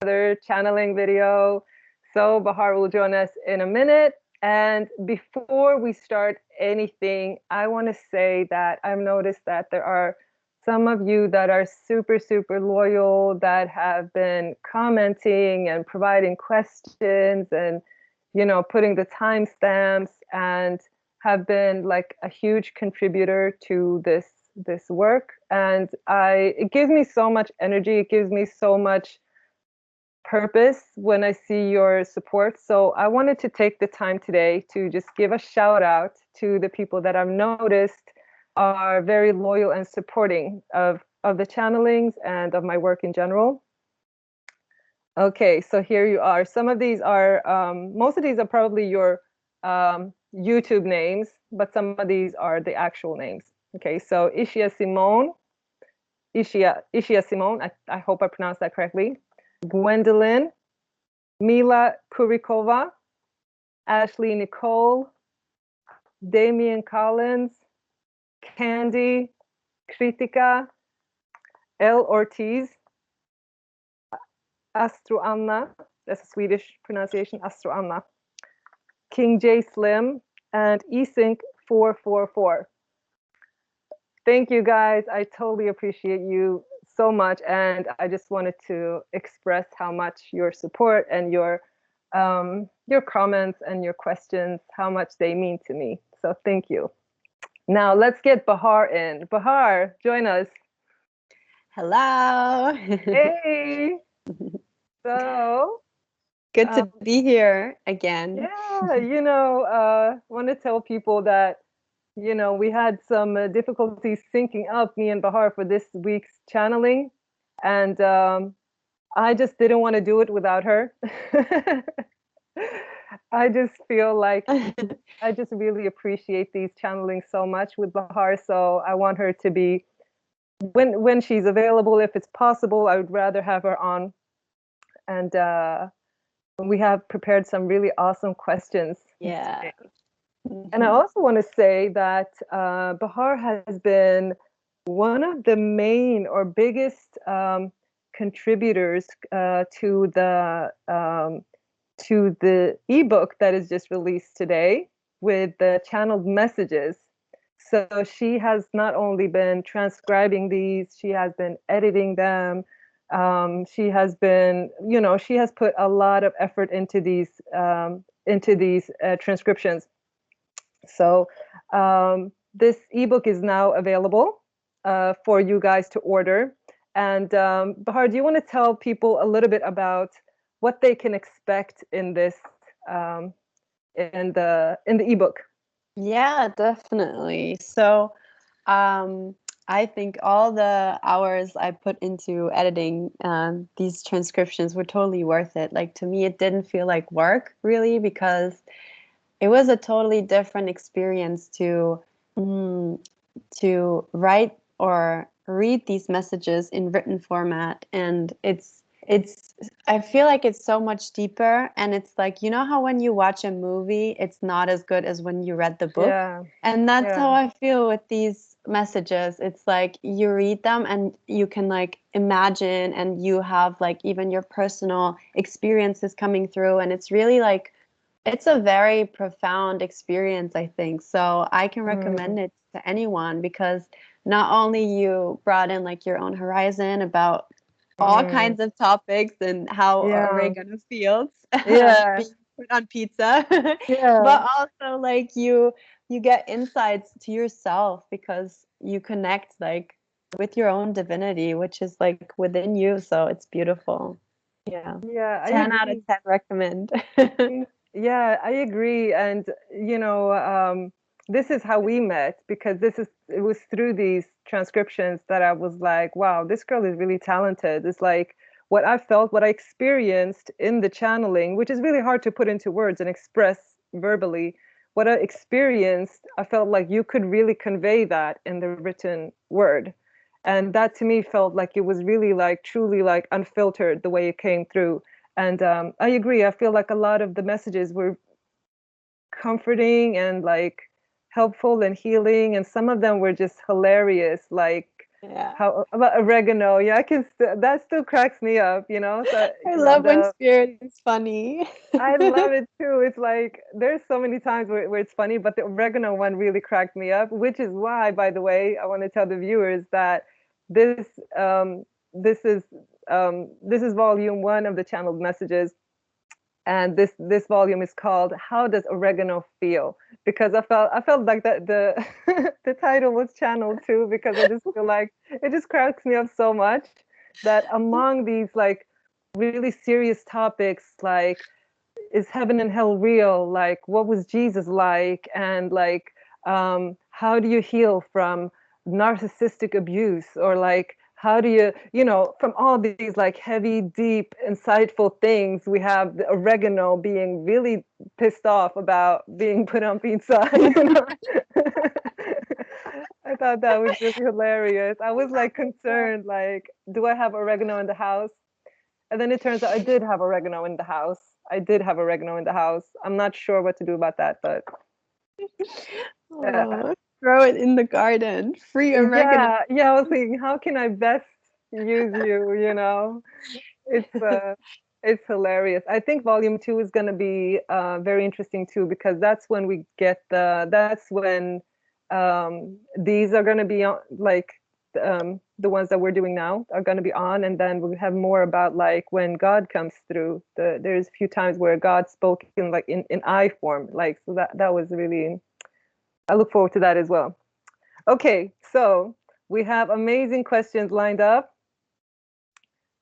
another channeling video. So Bahar will join us in a minute. And before we start anything, I want to say that I've noticed that there are some of you that are super, super loyal, that have been commenting and providing questions and, putting the timestamps, and have been like a huge contributor to this work. And it gives me so much energy. It gives me so much purpose when I see your support. So I wanted to take the time today to just give a shout out to the people that I've noticed are very loyal and supporting of the channelings and of my work in general. Okay, so here you are. Some of these are, most of these are probably your YouTube names, but some of these are the actual names. Okay, so Ishia Simone, I hope I pronounced that correctly. Gwendolyn, Mila Kurikova, Ashley Nicole, Damian Collins, Candy, Kritika, L. Ortiz, Astro Anna, that's a Swedish pronunciation, Astro Anna, King J Slim, and eSync 444. Thank you guys. I totally appreciate you so much, and I just wanted to express how much your support and your comments and your questions, how much they mean to me. So thank you. Now let's get Bahar in. Bahar, join us. Hello. Hey. So good to be here again. Yeah, want to tell people that we had some difficulties syncing up, me and Bahar, for this week's channeling, and I just didn't want to do it without her. I just feel like I just really appreciate these channelings so much with Bahar, so I want her to be, when she's available, if it's possible, I would rather have her on. And we have prepared some really awesome questions. Yeah. And I also want to say that Bahar has been one of the main or biggest contributors to the ebook that is just released today with the channeled messages. So she has not only been transcribing these, she has been editing them. She has been, she has put a lot of effort into these transcriptions. So this ebook is now available for you guys to order. And Bahar, do you want to tell people a little bit about what they can expect in this in the ebook? Yeah, definitely. So I think all the hours I put into editing these transcriptions were totally worth it. Like, to me, it didn't feel like work, really, because it was a totally different experience to write or read these messages in written format. And I feel like it's so much deeper. And it's like, how when you watch a movie, it's not as good as when you read the book. Yeah. And that's how I feel with these messages. It's like you read them and you can like imagine, and you have like even your personal experiences coming through. And it's really like, it's a very profound experience, I think. So I can recommend it to anyone, because not only you brought in like your own horizon about all kinds of topics and how oregano feels being put on pizza, but also like you get insights to yourself, because you connect like with your own divinity, which is like within you. So it's beautiful. Yeah. 10 out of 10 recommend. Yeah, I agree. And this is how we met, because it was through these transcriptions that I was like, wow, this girl is really talented. It's like what I felt, what I experienced in the channeling, which is really hard to put into words and express verbally. What I experienced, I felt like you could really convey that in the written word. And that to me felt like it was really like truly like unfiltered the way it came through. And I agree. I feel like a lot of the messages were comforting and like helpful and healing, and some of them were just hilarious. Like Yeah. How about oregano? Yeah, that still cracks me up, you know. So I love when the spirit is funny. I love it too. It's like there's so many times where it's funny, but the oregano one really cracked me up, which is why, by the way, I want to tell the viewers that this um, this is this is volume one of the channeled messages, and this volume is called "How Does Oregano Feel?" Because I felt like that the the title was channeled too, because I just feel like it just cracks me up so much that among these like really serious topics like is heaven and hell real? Like, what was Jesus like? And like, how do you heal from narcissistic abuse? Or like, how do you, from all these like heavy, deep, insightful things, we have the oregano being really pissed off about being put on pizza. I thought that was just hilarious. I was like concerned, like, do I have oregano in the house? And then it turns out I did have oregano in the house. I did have oregano in the house. I'm not sure what to do about that, but uh, Oh, throw it in the garden. Free oregano. yeah. I was thinking, how can I best use you? It's it's hilarious. I think volume two is going to be very interesting too, because that's when these are going to be on, like the ones that we're doing now are going to be on, and then we have more about like when God comes through. There's a few times where God spoke in like in I form, like, so that was really. I look forward to that as well. Okay, so we have amazing questions lined up.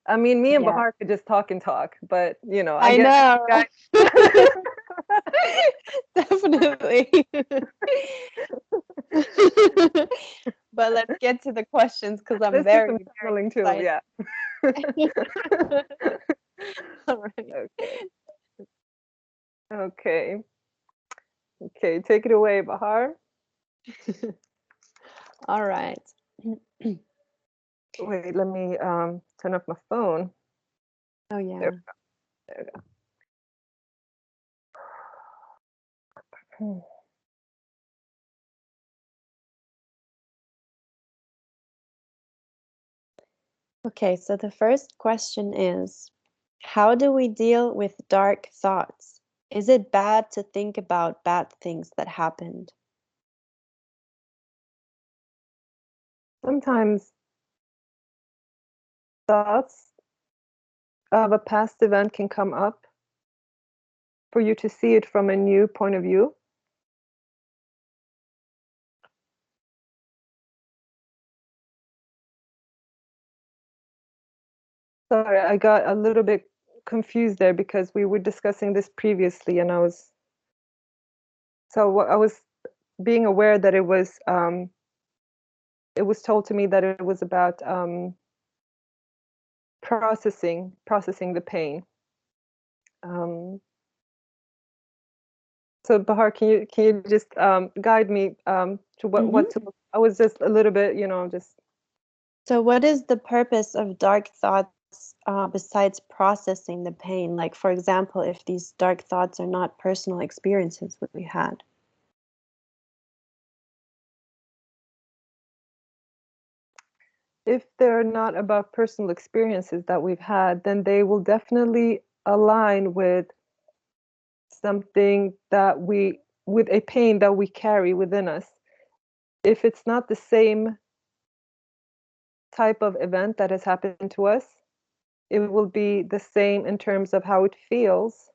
I mean, me and Yeah, Bahar could just talk and talk, but I I guess know. guys. Definitely. But let's get to the questions because I'm Let's do some very, very channeling too. excited. Yeah. All right. Okay. Okay. Okay. Take it away, Bahar. All right. Wait, let me turn off my phone. Oh, There, yeah. there we go. Okay, so the first question is, how do we deal with dark thoughts? Is it bad to think about bad things that happened? Sometimes thoughts of a past event can come up for you to see it from a new point of view. Sorry, I got a little bit confused there because we were discussing this previously, and I was being aware that it was told to me that it was about processing the pain. Um, so Bahar, can you just guide me to what to Hmm. look? I was just a little bit, just So, what is the purpose of dark thoughts besides processing the pain? Like, for example, if these dark thoughts are not personal experiences that we had. if they're not about personal experiences that we've had, then they will definitely align with something with a pain that we carry within us. If it's not the same type of event that has happened to us, it will be the same in terms of how it feels.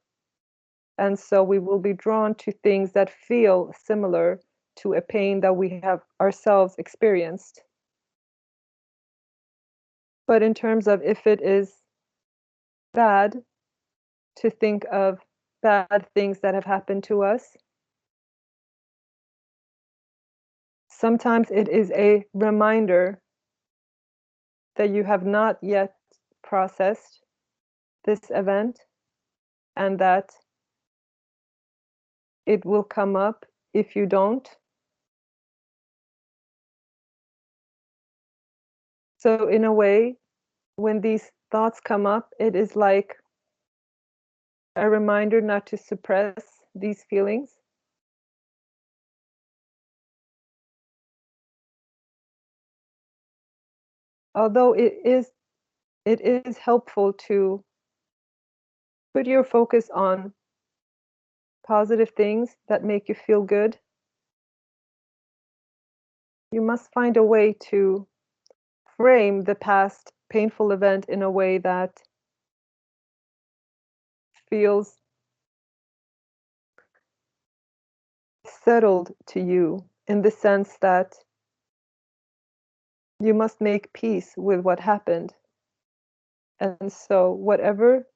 And so we will be drawn to things that feel similar to a pain that we have ourselves experienced. But in terms of if it is bad to think of bad things that have happened to us, sometimes it is a reminder that you have not yet processed this event, and that it will come up if you don't. So, in a way, when these thoughts come up, it is like a reminder not to suppress these feelings. although it is helpful to put your focus on positive things that make you feel good, you must find a way to frame the past painful event in a way that feels settled to you, in the sense that you must make peace with what happened. And so, whatever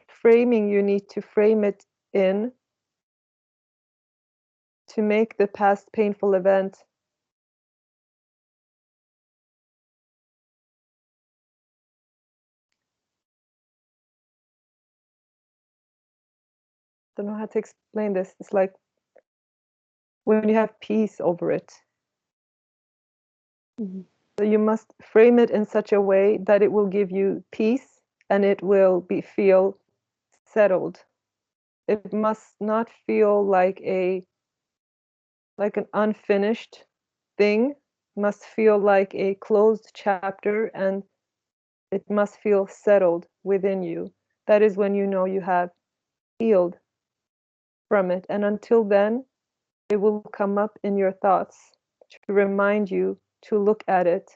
framing you need to frame it in to make the past painful event don't know how to explain this. It's like when you have peace over it. Mm-hmm. So you must frame it in such a way that it will give you peace and it will feel settled. It must not feel like an unfinished thing. It must feel like a closed chapter, and it must feel settled within you. That is when you know you have healed from it. And until then, it will come up in your thoughts to remind you to look at it.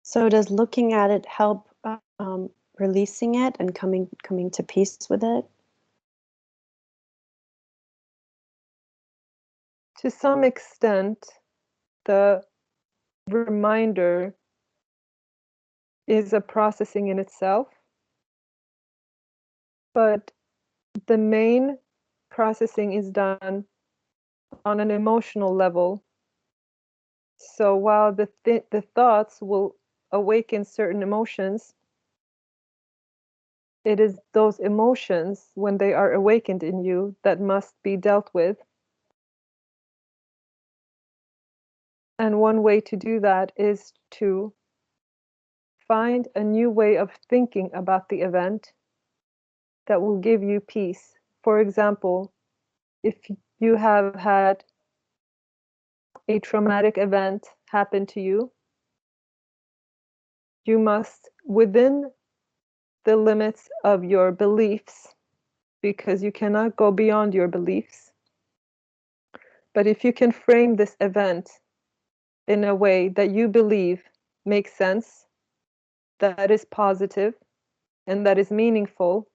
So does looking at it help releasing it and coming to peace with it? To some extent, the reminder is a processing in itself, but the main processing is done on an emotional level. So while the thoughts will awaken certain emotions, it is those emotions, when they are awakened in you, that must be dealt with. And one way to do that is to find a new way of thinking about the event that will give you peace. For example, if you have had a traumatic event happen to you, you must, within the limits of your beliefs, because you cannot go beyond your beliefs, but if you can frame this event in a way that you believe makes sense, that is positive, and that is meaningful,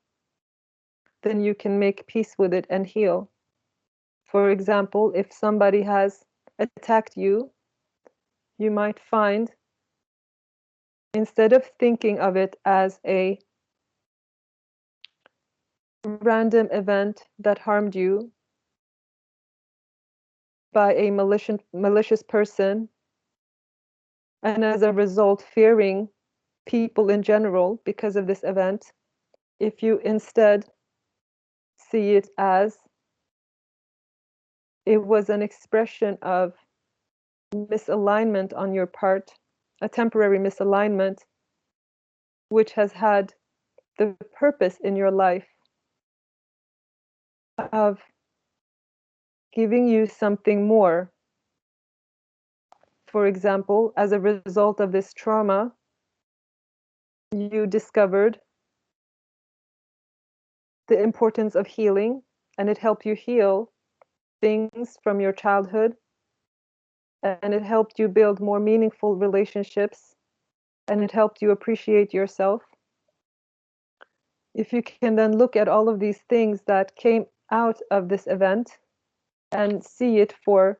then you can make peace with it and heal. For example, if somebody has attacked you, you might find, instead of thinking of it as a random event that harmed you by a malicious person, and as a result fearing people in general because of this event, if you instead see it as it was an expression of misalignment on your part, a temporary misalignment, which has had the purpose in your life of giving you something more. For example, as a result of this trauma, you discovered the importance of healing, and it helped you heal things from your childhood, and it helped you build more meaningful relationships, and it helped you appreciate yourself. If you can then look at all of these things that came out of this event and see it for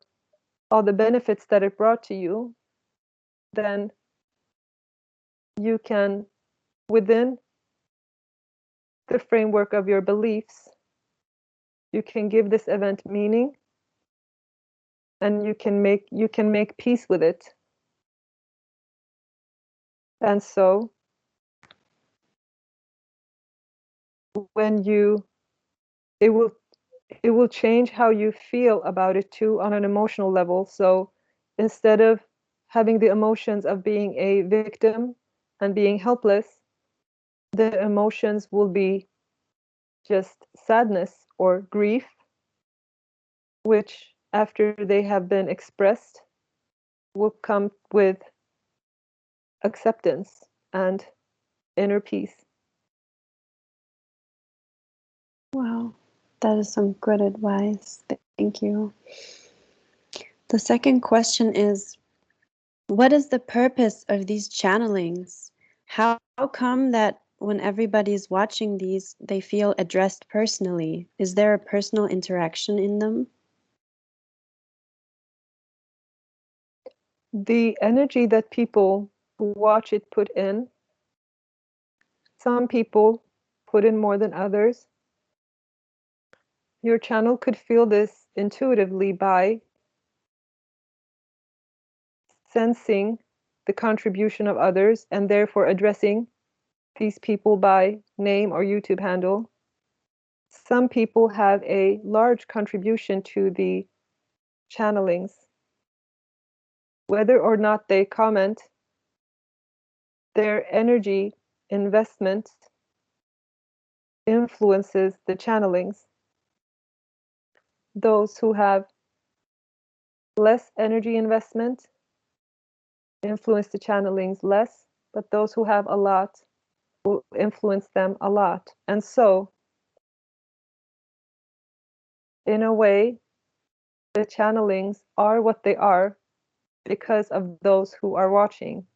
all the benefits that it brought to you, then you can, within the framework of your beliefs, you can give this event meaning, and you can make peace with it. And so when you it will it will change how you feel about it too, on an emotional level. So instead of having the emotions of being a victim and being helpless, the emotions will be just sadness or grief, which after they have been expressed, will come with acceptance and inner peace. Wow, that is some good advice. Thank you. The second question is, what is the purpose of these channelings? How come that when everybody's watching these, they feel addressed personally? Is there a personal interaction in them? The energy that people who watch it put in, some people put in more than others. Your channel could feel this intuitively by sensing the contribution of others and therefore addressing these people by name or YouTube handle. Some people have a large contribution to the channelings. Whether or not they comment, their energy investment influences the channelings. Those who have less energy investment influence the channelings less, but those who have a lot will influence them a lot. And so, in a way, the channelings are what they are because of those who are watching.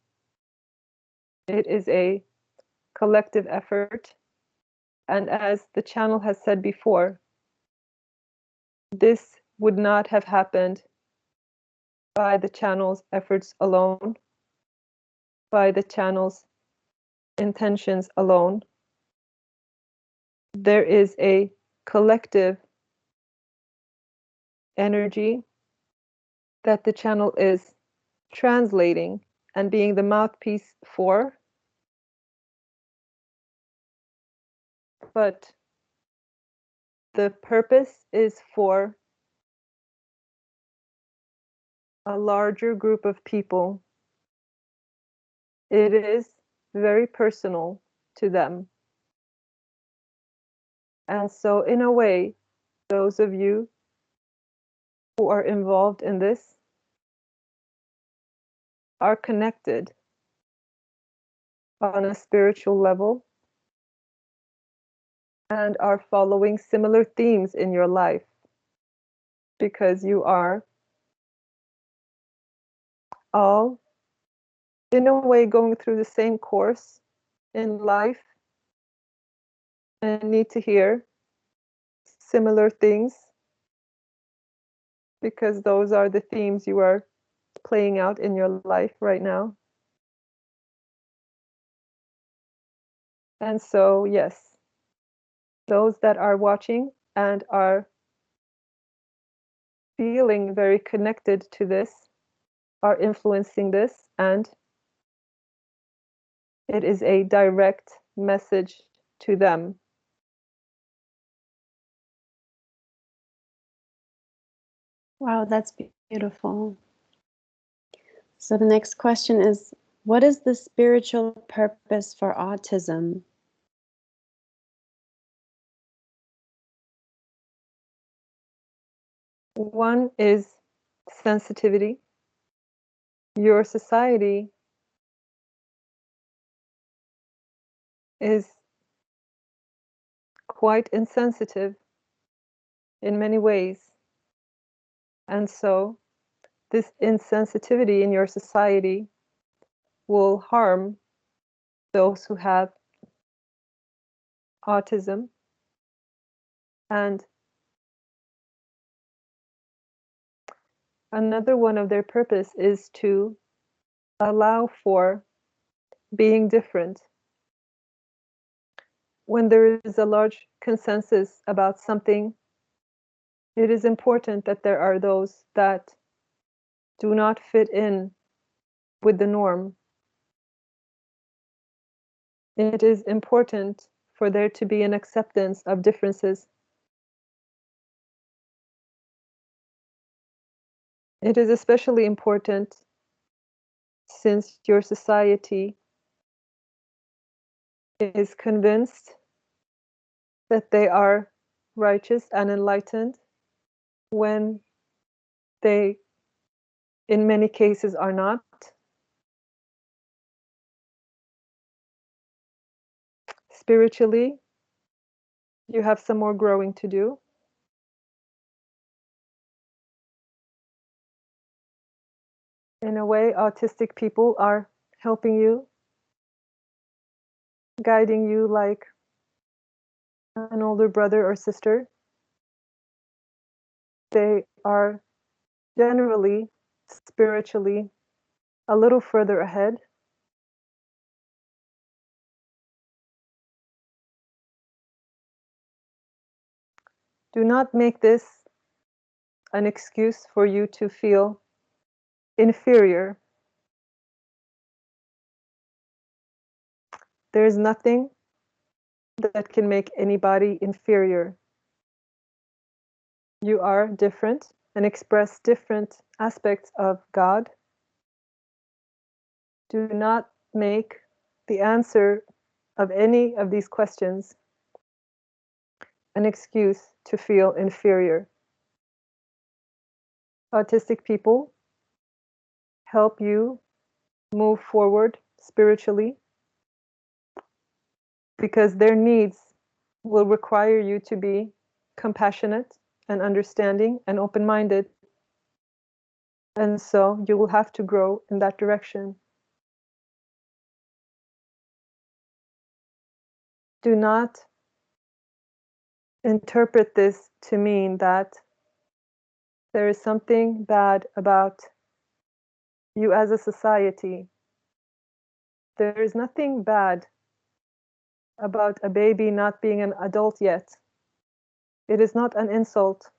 It is a collective effort. And as the channel has said before, this would not have happened by the channel's efforts alone, by the channel's intentions alone. There is a collective energy that the channel is translating and being the mouthpiece for. But the purpose is for a larger group of people. It is very personal to them. And so, in a way, those of you who are involved in this are connected on a spiritual level and are following similar themes in your life because you are all, in a way, going through the same course in life and need to hear similar things because those are the themes you are playing out in your life right now. And so, yes, those that are watching and are feeling very connected to this are influencing this, and it is a direct message to them. Wow, that's beautiful. So the next question is, what is the spiritual purpose for autism? One is sensitivity. Your society is quite insensitive in many ways. And so this insensitivity in your society will harm those who have autism. And another one of their purpose is to allow for being different. When there is a large consensus about something, it is important that there are those that do not fit in with the norm. It is important for there to be an acceptance of differences. It is especially important since your society is convinced that they are righteous and enlightened when they in many cases are not. Spiritually, you have some more growing to do. In a way, autistic people are helping you, guiding you like an older brother or sister. They are generally, spiritually, a little further ahead. Do not make this an excuse for you to feel inferior. There is nothing that can make anybody inferior. You are different and express different aspects of God. Do not make the answer of any of these questions an excuse to feel inferior. Autistic people help you move forward spiritually because their needs will require you to be compassionate and understanding and open-minded. And so you will have to grow in that direction. Do not interpret this to mean that there is something bad about you as a society. There is nothing bad about a baby not being an adult yet. It is not an insult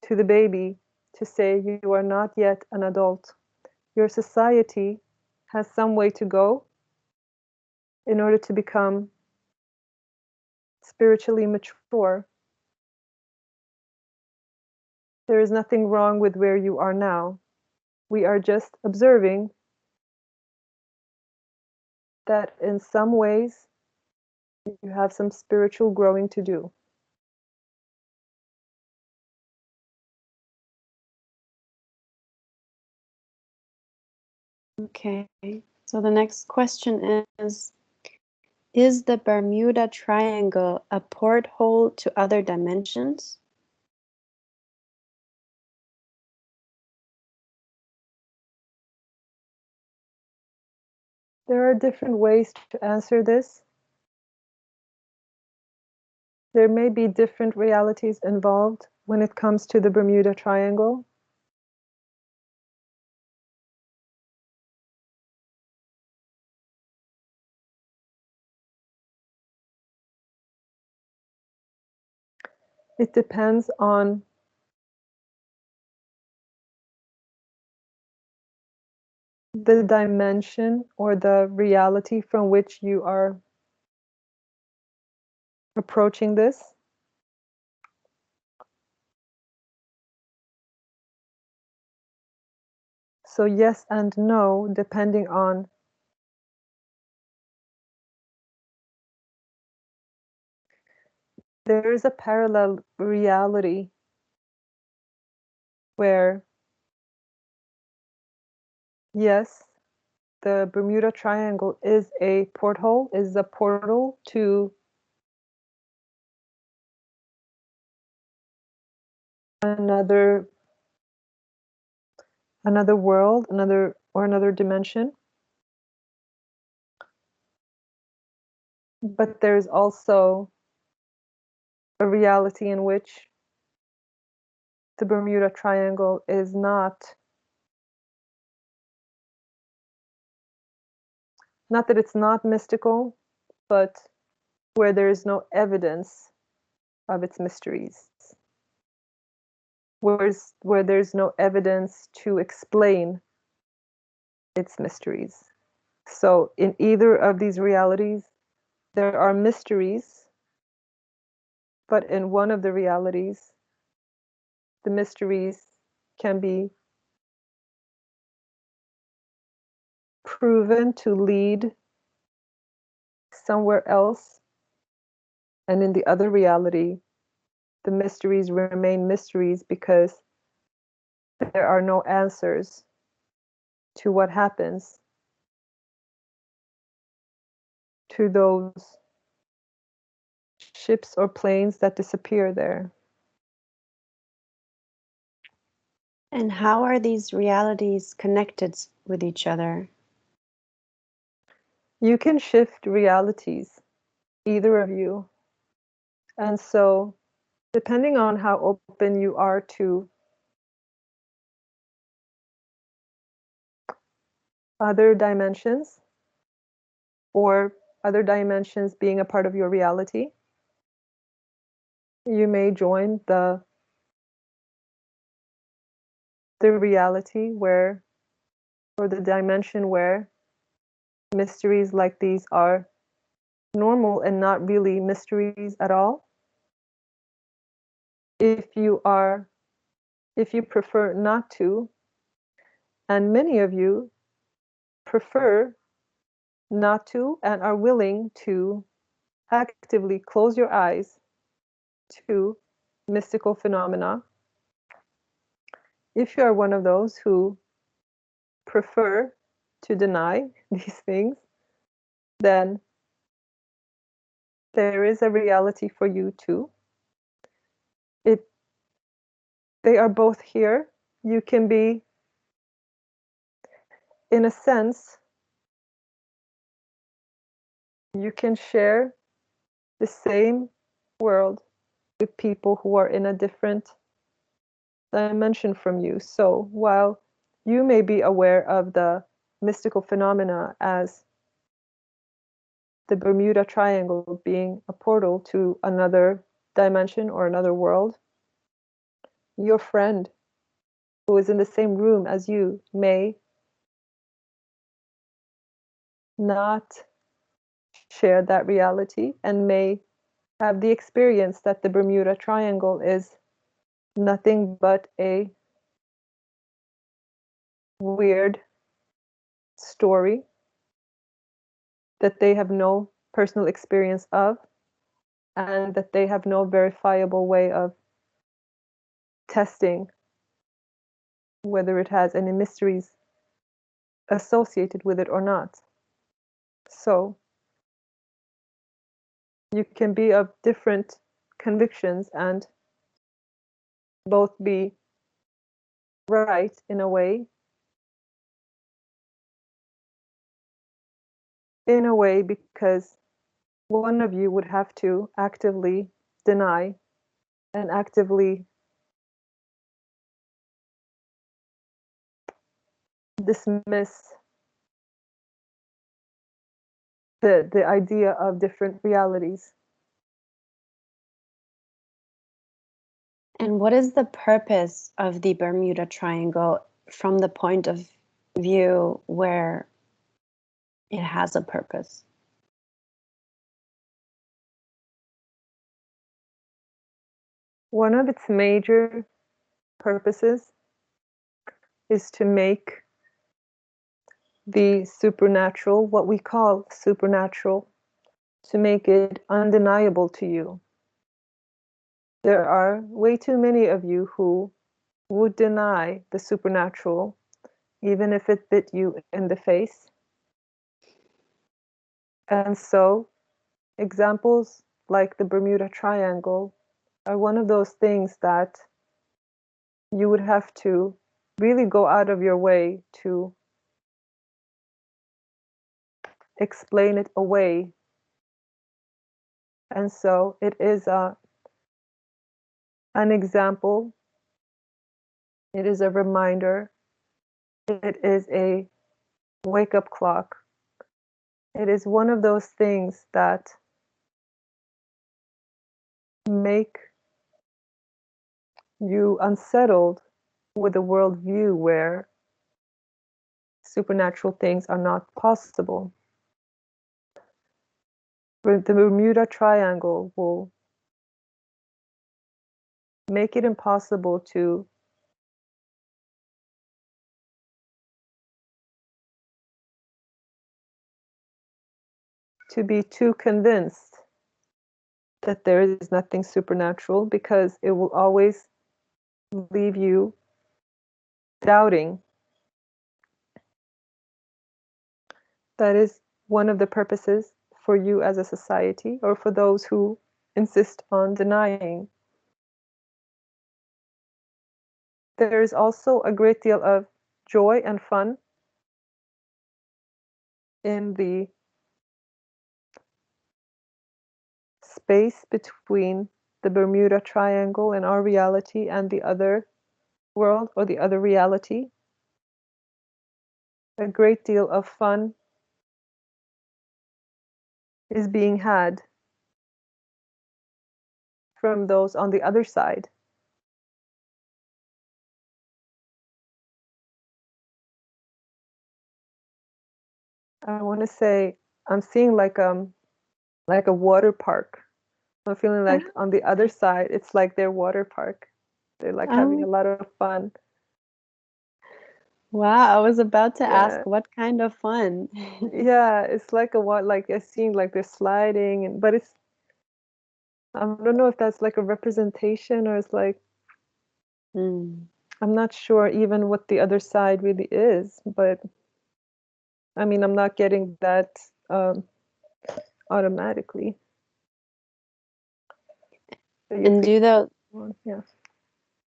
to the baby to say you are not yet an adult. Your society has some way to go in order to become spiritually mature. There is nothing wrong with where you are now. We are just observing that in some ways you have some spiritual growing to do. Okay, so the next question is the Bermuda Triangle a porthole to other dimensions? There are different ways to answer this. There may be different realities involved when it comes to the Bermuda Triangle. It depends on the dimension or the reality from which you are approaching this. So yes and no, depending on there is a parallel reality where, yes, the Bermuda Triangle is a porthole, is a portal to another world, another dimension. But there's also a reality in which the Bermuda Triangle is not that it's not mystical, but where there is no evidence of its mysteries. Where there's no evidence to explain its mysteries. So in either of these realities, there are mysteries, but in one of the realities, the mysteries can be proven to lead somewhere else. And in the other reality, the mysteries remain mysteries because there are no answers to what happens to those ships or planes that disappear there. And how are these realities connected with each other? You can shift realities, either of you. And so, depending on how open you are to other dimensions, or other dimensions being a part of your reality, you may join the reality where, or the dimension where mysteries like these are normal and not really mysteries at all. If you prefer not to, and many of you prefer not to and are willing to actively close your eyes to mystical phenomena, if you are one of those who prefer to deny these things, then there is a reality for you too. They are both here. You can be, in a sense, you can share the same world with people who are in a different dimension from you. So while you may be aware of the mystical phenomena as the Bermuda Triangle being a portal to another dimension or another world, your friend who is in the same room as you may not share that reality and may have the experience that the Bermuda Triangle is nothing but a weird story that they have no personal experience of, and that they have no verifiable way of testing whether it has any mysteries associated with it or not. So you can be of different convictions and both be right in a way, because one of you would have to actively deny and actively dismiss the idea of different realities. And what is the purpose of the Bermuda Triangle from the point of view where it has a purpose? One of its major purposes is to make the supernatural, what we call supernatural, to make it undeniable to you. There are way too many of you who would deny the supernatural, even if it bit you in the face. And so, examples like the Bermuda Triangle are one of those things that you would have to really go out of your way to explain it away. And so it is an example, it is a reminder, it is a wake-up clock. It is one of those things that make you unsettled with a worldview where supernatural things are not possible. The Bermuda Triangle will make it impossible to be too convinced that there is nothing supernatural, because it will always leave you doubting That is one of the purposes for you as a society, or for those who insist on denying. There is also a great deal of joy and fun in the space between the Bermuda Triangle and our reality and the other world, or the other reality. A great deal of fun is being had from those on the other side. I want to say I'm seeing like a water park. I'm feeling like on the other side, it's like their water park. They're like having a Oh, lot of fun. wow. I was about to Yeah. ask what kind of fun. Yeah, it's like a what, like I seen like they're sliding, and but it's, I don't know if that's like a representation, or it's like, Hmm. I'm not sure even what the other side really is, but I mean, I'm not getting that um, automatically. So you're And do the feeling, yeah.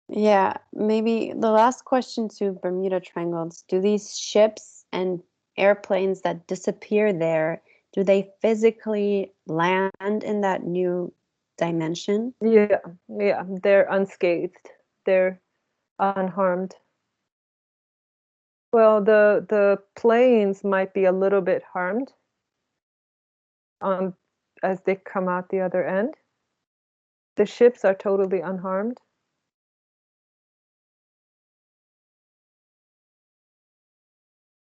Yeah, maybe the last question to Bermuda Triangles. Do these ships and airplanes that disappear there, do they physically land in that new dimension? Yeah, yeah, they're unscathed. They're unharmed. Well, the planes might be a little bit harmed on as they come out the other end. The ships are totally unharmed.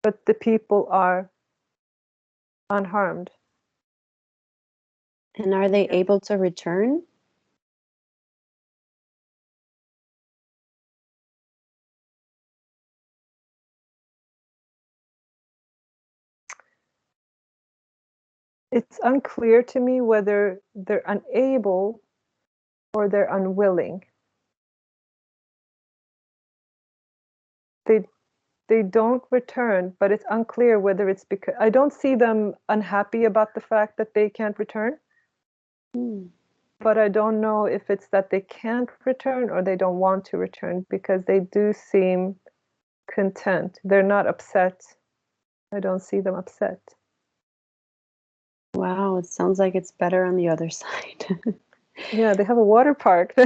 But the people are unharmed. And are they Yeah. able to return? It's unclear to me whether they're unable or they're unwilling. They they don't return, but it's unclear whether it's because I don't see them unhappy about the fact that they can't return, Hmm. but I don't know if it's that they can't return or they don't want to return, because they do seem content. They're not upset. I don't see them upset. Wow, it sounds like it's better on the other side. Yeah, they have a water park. I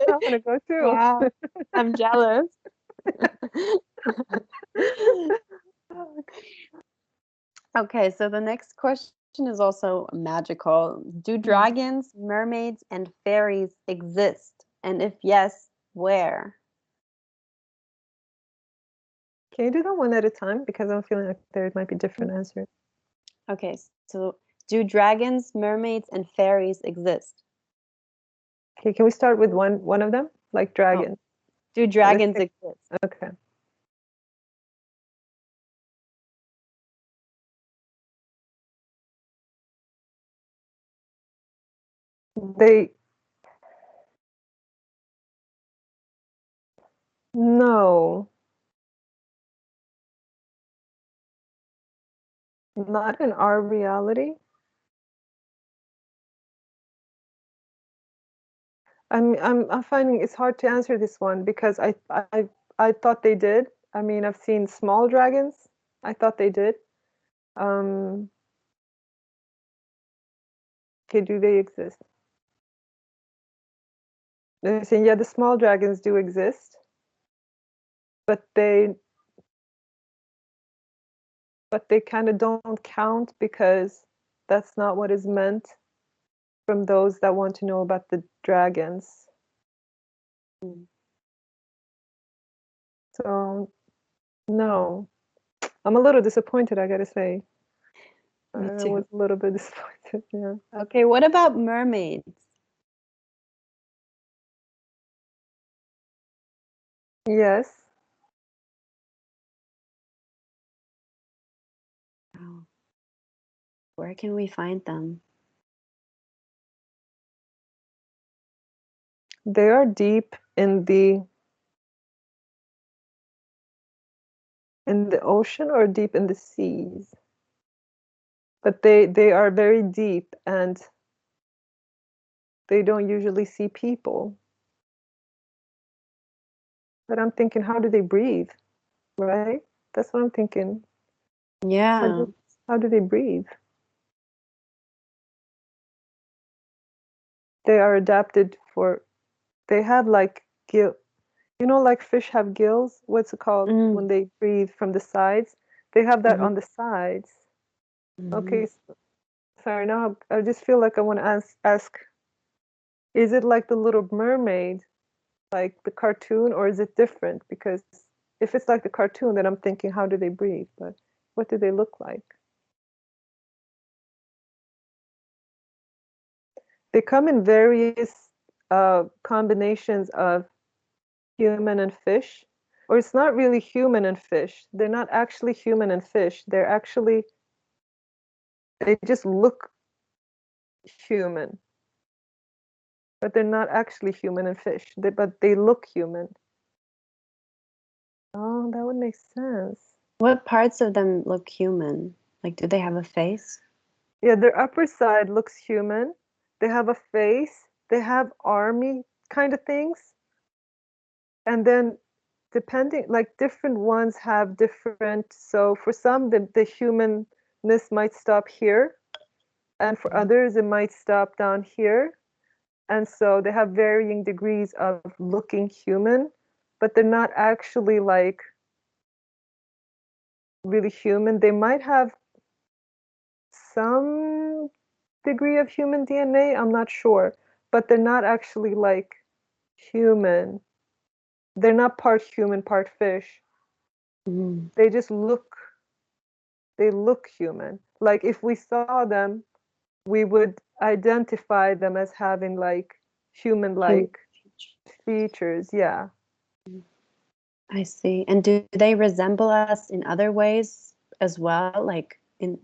want to go too. Wow, I'm jealous. Okay, so the next question is also magical. Do Mm. dragons, mermaids, and fairies exist? And if yes, where? Can you do that one at a time? Because I'm feeling like there might be different answers. Okay, so do dragons, mermaids, and fairies exist? Okay, can we start with one of them? Like Oh, dragon. do Let's dragons take, exist? okay. They, no, not in our reality. I'm finding it's hard to answer this one because I thought they did. I mean, I've seen small dragons. I thought they did. Um, okay, do they exist? They're saying, yeah, the small dragons do exist, but they kind of don't count because that's not what is meant from those that want to know about the dragons. Mm, So no, I'm a little disappointed, I gotta say. me I was too. a little bit disappointed. Yeah. Okay, what about mermaids? Yes, Oh, where can we find them? they are deep in the In the ocean or deep in the seas? But they are very deep and they don't usually see people. But I'm thinking, how do they breathe? Right? That's what I'm thinking. How Yeah. do, how do they breathe? They are adapted for, they have like gill, like fish have gills. What's it called Mm. when they breathe from the sides? They have that Mhm. on the sides. Mhm. Okay, sorry, now I just feel like I want to ask, is it like the Little Mermaid, like the cartoon, or is it different? Because if it's like the cartoon, then I'm thinking, how do they breathe? But what do they look like? They come in various combinations of human and fish, or it's not really human and fish. They're not actually human and fish. They just look human, but they're not actually human and fish. But they look human. Oh, that would make sense. What parts of them look human? Like, do they have a face? Yeah, their upper side looks human. They have a face. They have army kind of things. And then depending, like different ones have different, so for some the humanness might stop here, and for Mhm. others it might stop down here. And so they have varying degrees of looking human, but they're not actually like really human. They might have some degree of human DNA, I'm not sure, but they're not actually like human. They're not part human, part fish. Mm. They just look human. Like if we saw them, we would identify them as having like Human. human-like features. Yeah. I see. And do they resemble us in other ways as well, like in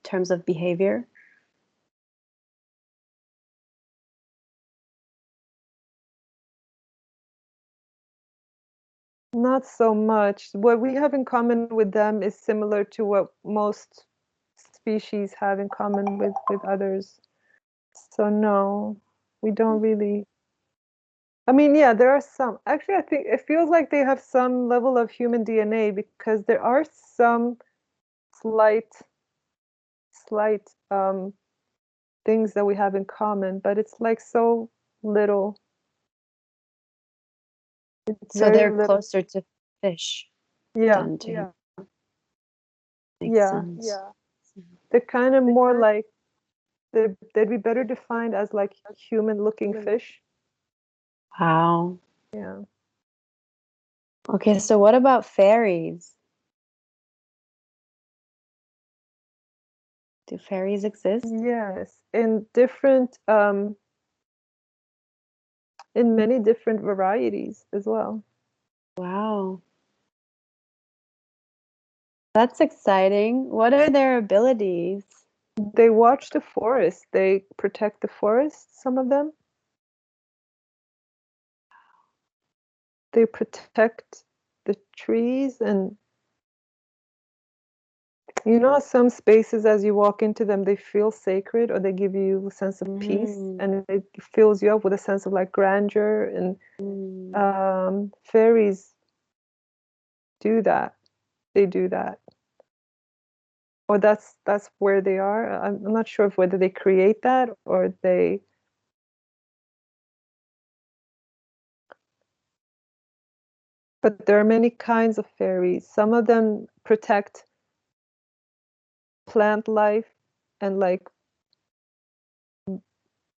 terms of behavior? Not so much. What we have in common with them is similar to what most species have in common with others. So no, we don't really. I mean, yeah, there are some. Actually, I think it feels like they have some level of human DNA because there are some slight, slight things that we have in common, but it's like so little. It's So very they're little. closer to fish Yeah, than to human. Makes yeah. sense. Yeah. They're kind of more like they'd be better defined as like human-looking fish. Wow. Yeah. Okay, so what about fairies? Do fairies exist? Yes, in many different varieties as well. Wow. That's exciting. What are their abilities? They watch the forest. They protect the forest, some of them. They protect the trees and some spaces as you walk into them, they feel sacred or they give you a sense of peace Mm, and it fills you up with a sense of like grandeur and mm. fairies do that. They do that. Or that's where they are. I'm not sure if whether they create that or they. But there are many kinds of fairies. Some of them protect plant life and like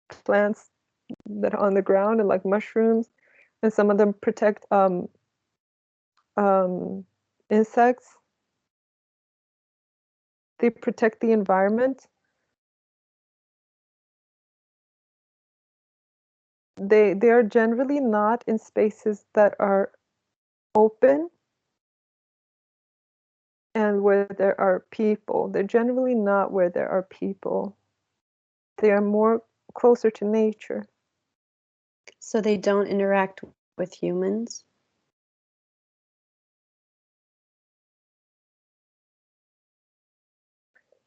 plants that are on the ground and like mushrooms, and some of them protect um, insects. They protect the environment. They are generally not in spaces that are open and where there are people. They're generally not where there are people. They are more closer to nature. So they don't interact with humans?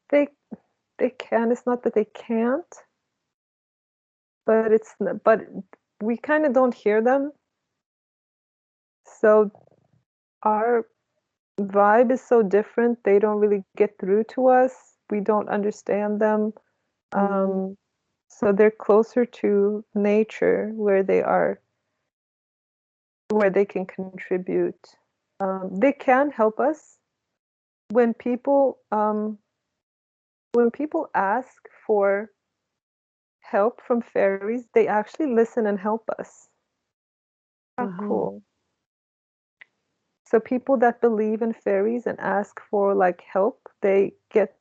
they they can. It's not that they can't, but but we kind of don't hear them. So our vibe is so different. They don't really get through to us. We don't understand them. Mm-hmm. Um, so they're closer to nature, where they can contribute. They can help us when people ask for help from fairies. They actually listen and help us. How Wow. cool! So people that believe in fairies and ask for like help, they get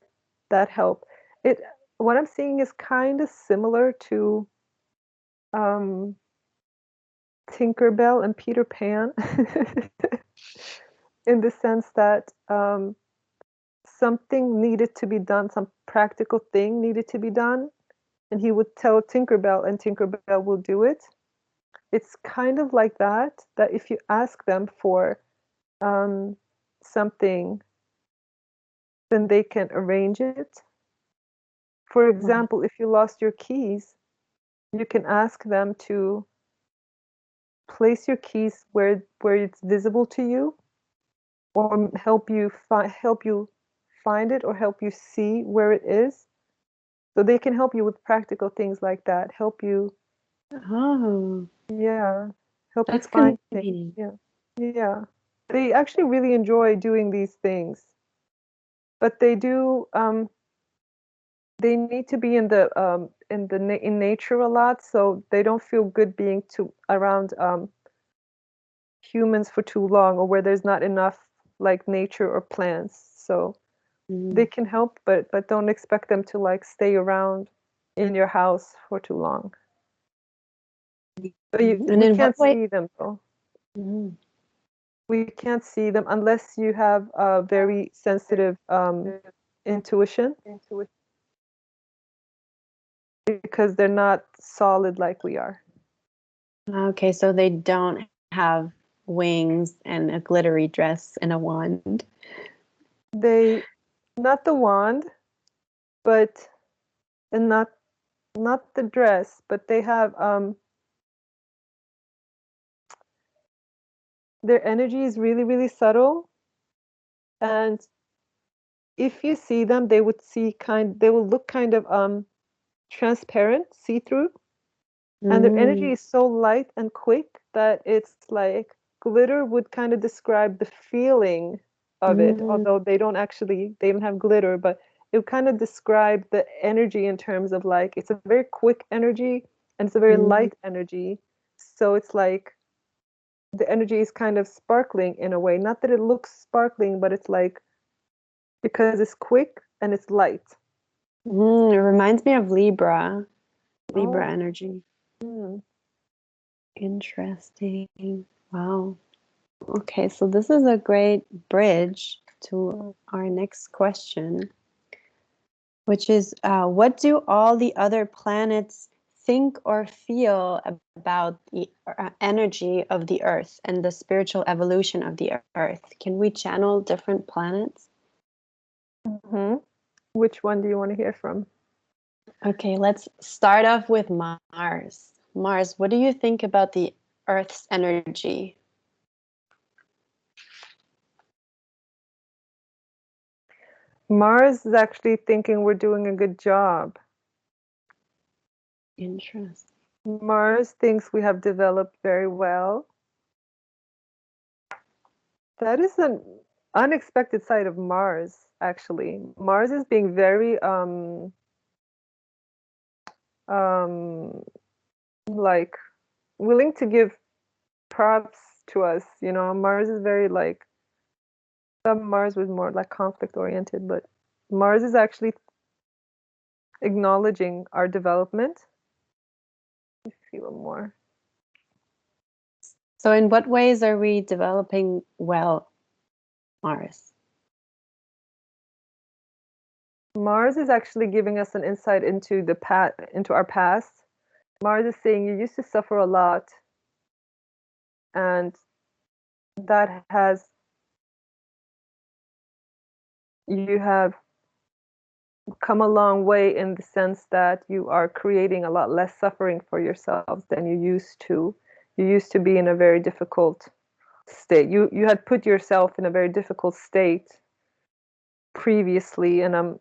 that help. It what I'm seeing is kind of similar to um, Tinkerbell and Peter Pan, in the sense that something needed to be done, some practical thing needed to be done, and he would tell Tinkerbell, and Tinkerbell will do it. It's kind of like that. That if you ask them for um, something, then they can arrange it. For Wow. example, if you lost your keys, you can ask them to place your keys where it's visible to you, or help you find it, or help you see where it is. So they can help you with practical things like that. Help you, Oh, yeah, help you that's find things. convenient. Yeah, yeah. They actually really enjoy doing these things, but they do. They need to be in nature a lot, so they don't feel good being too around humans for too long, or where there's not enough like nature or plants. So they Mm. can help, but don't expect them to like stay around in your house for too long. But And we in what can't way? see them though. Mm. We can't see them unless you have a very sensitive intuition, because they're not solid like we are. Okay, so they don't have wings and a glittery dress and a wand. They not the wand, but and not the dress, but they have their energy is really, really subtle. And if you see them, they will look kind of transparent, see-through. And their energy Mm. is so light and quick that it's like glitter would kind of describe the feeling of it, Mm. although they don't have glitter, but it would kind of describe the energy in terms of like it's a very quick energy, and it's a very Mm. light energy. So it's like the energy is kind of sparkling in a way. Not that it looks sparkling, but it's like because it's quick and it's light. Mm. It reminds me of Libra, Libra Oh. energy. Hmm. Interesting. Wow. Okay, so this is a great bridge to Mm. our next question, which is what do all the other planets think or feel about the energy of the Earth and the spiritual evolution of the Earth? Can we channel different planets? Hmm. Which one do you want to hear from? Okay, let's start off with Mars. Mars, what do you think about the Earth's energy? Mars is actually thinking we're doing a good job. Interesting. Mars thinks we have developed very well. That is an unexpected side of Mars, actually. Mars is being very um like willing to give props to us, you know. Mars is very like Mars was more like conflict oriented, but Mars is actually acknowledging our development. Let's see one more. So, in what ways are we developing well, Mars? Mars is actually giving us an insight into into our past. Mars is saying you used to suffer a lot, and that has you have come a long way in the sense that you are creating a lot less suffering for yourselves than you used to. You used to be in a very difficult state. You had put yourself in a very difficult state previously, and I'm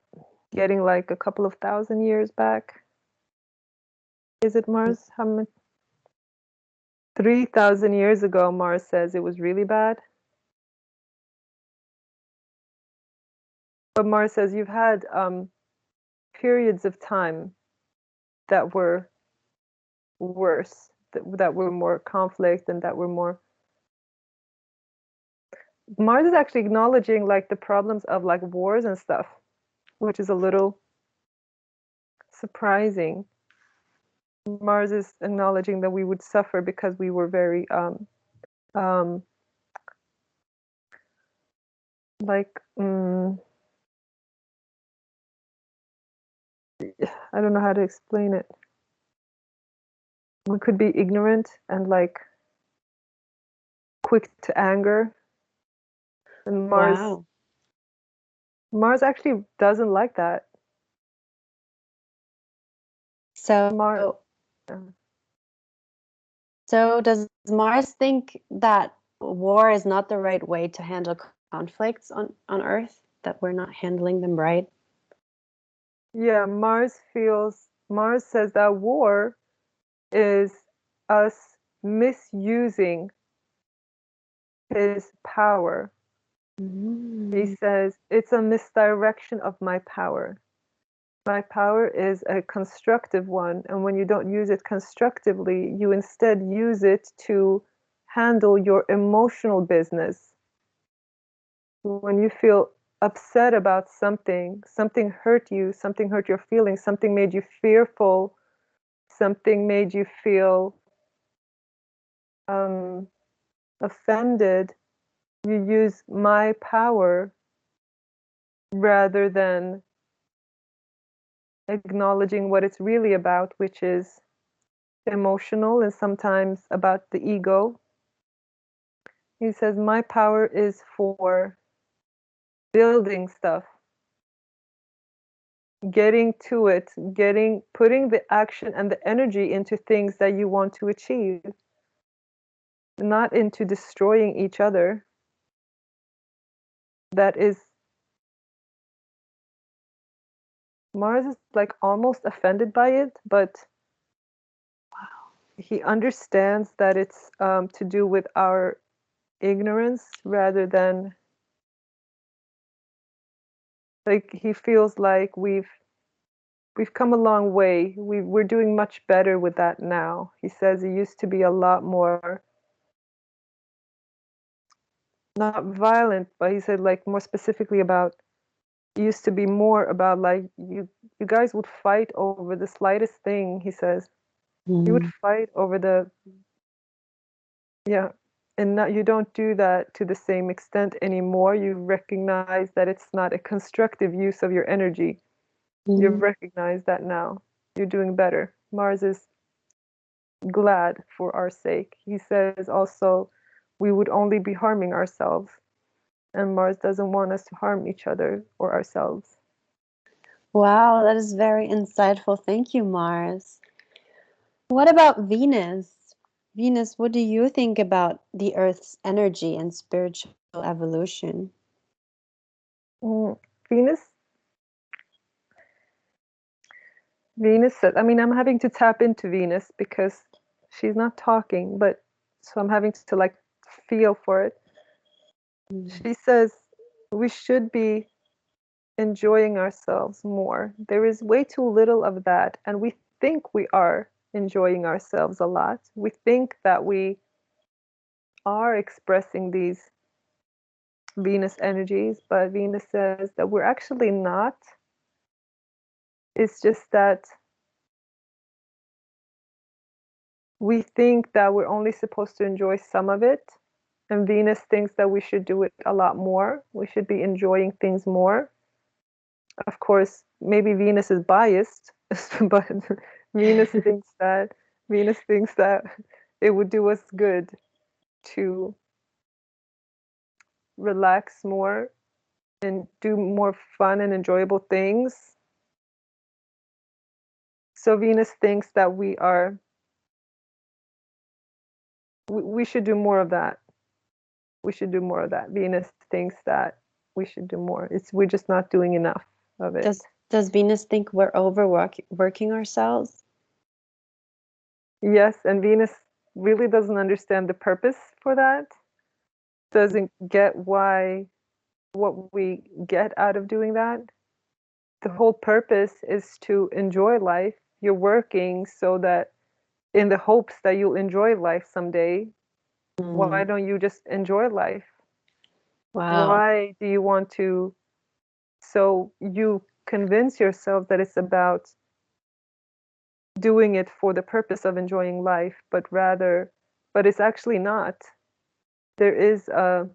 getting like a couple of thousand years back. Is it Mars? How many? 3,000 years ago, Mars says it was really bad. But Mars says you've had periods of time that were worse, that were more conflict and that were more. Mars is actually acknowledging like the problems of like wars and stuff, which is a little surprising. Mars is acknowledging that we would suffer because we were very um like I don't know how to explain it. We could be ignorant and like quick to anger, and Wow. Mars actually doesn't like that. So, Mars. so does Mars think that war is not the right way to handle conflicts on Earth? That we're not handling them right? Yeah, Mars says that war is us misusing his power. He Mm. says it's a misdirection of my power. My power is a constructive one, and when you don't use it constructively, you instead use it to handle your emotional business. When you feel upset about something, something hurt you, something hurt your feelings, something made you fearful, something made you feel um, offended, you use my power rather than acknowledging what it's really about, which is emotional and sometimes about the ego. He says, my power is for building stuff, getting to it, putting the action and the energy into things that you want to achieve, not into destroying each other. That is, Mars is like almost offended by it, but he understands that it's to do with our ignorance rather than like he feels like we've come a long way. We're doing much better with that now. He says it used to be a lot more not violent, but he said like more specifically about it used to be more about like you guys would fight over the slightest thing, he says. You would Mm. fight over the yeah. And now you don't do that to the same extent anymore. You recognize that it's not a constructive use of your energy. You Mm. recognize that now. You're doing better. Mars is glad for our sake. He says also we would only be harming ourselves, and Mars doesn't want us to harm each other or ourselves. Wow, that is very insightful. Thank you, Mars. What about Venus? Venus, what do you think about the Earth's energy and spiritual evolution? Mm, Venus, Venus said, I mean, I'm having to tap into Venus because she's not talking, but so I'm having to like feel for it. Mm. She says we should be enjoying ourselves more. There is way too little of that, and we think we are enjoying ourselves a lot. We think that we are expressing these Venus energies, but Venus says that we're actually not. It's just that we think that we're only supposed to enjoy some of it, and Venus thinks that we should do it a lot more. We should be enjoying things more. Of course, maybe Venus is biased, but Venus thinks that Venus thinks that it would do us good to relax more and do more fun and enjoyable things. So Venus thinks that we should do more of that. We should do more of that. Venus thinks that we should do more. We're just not doing enough of it. Does Venus think we're working ourselves? Yes, and Venus really doesn't understand the purpose for that. Doesn't get what we get out of doing that. The whole purpose is to enjoy life. You're working so that in the hopes that you'll enjoy life someday. Why don't you just enjoy life? Wow. Why do you want to? So you convince yourself that it's about doing it for the purpose of enjoying life, but it's actually not. There is a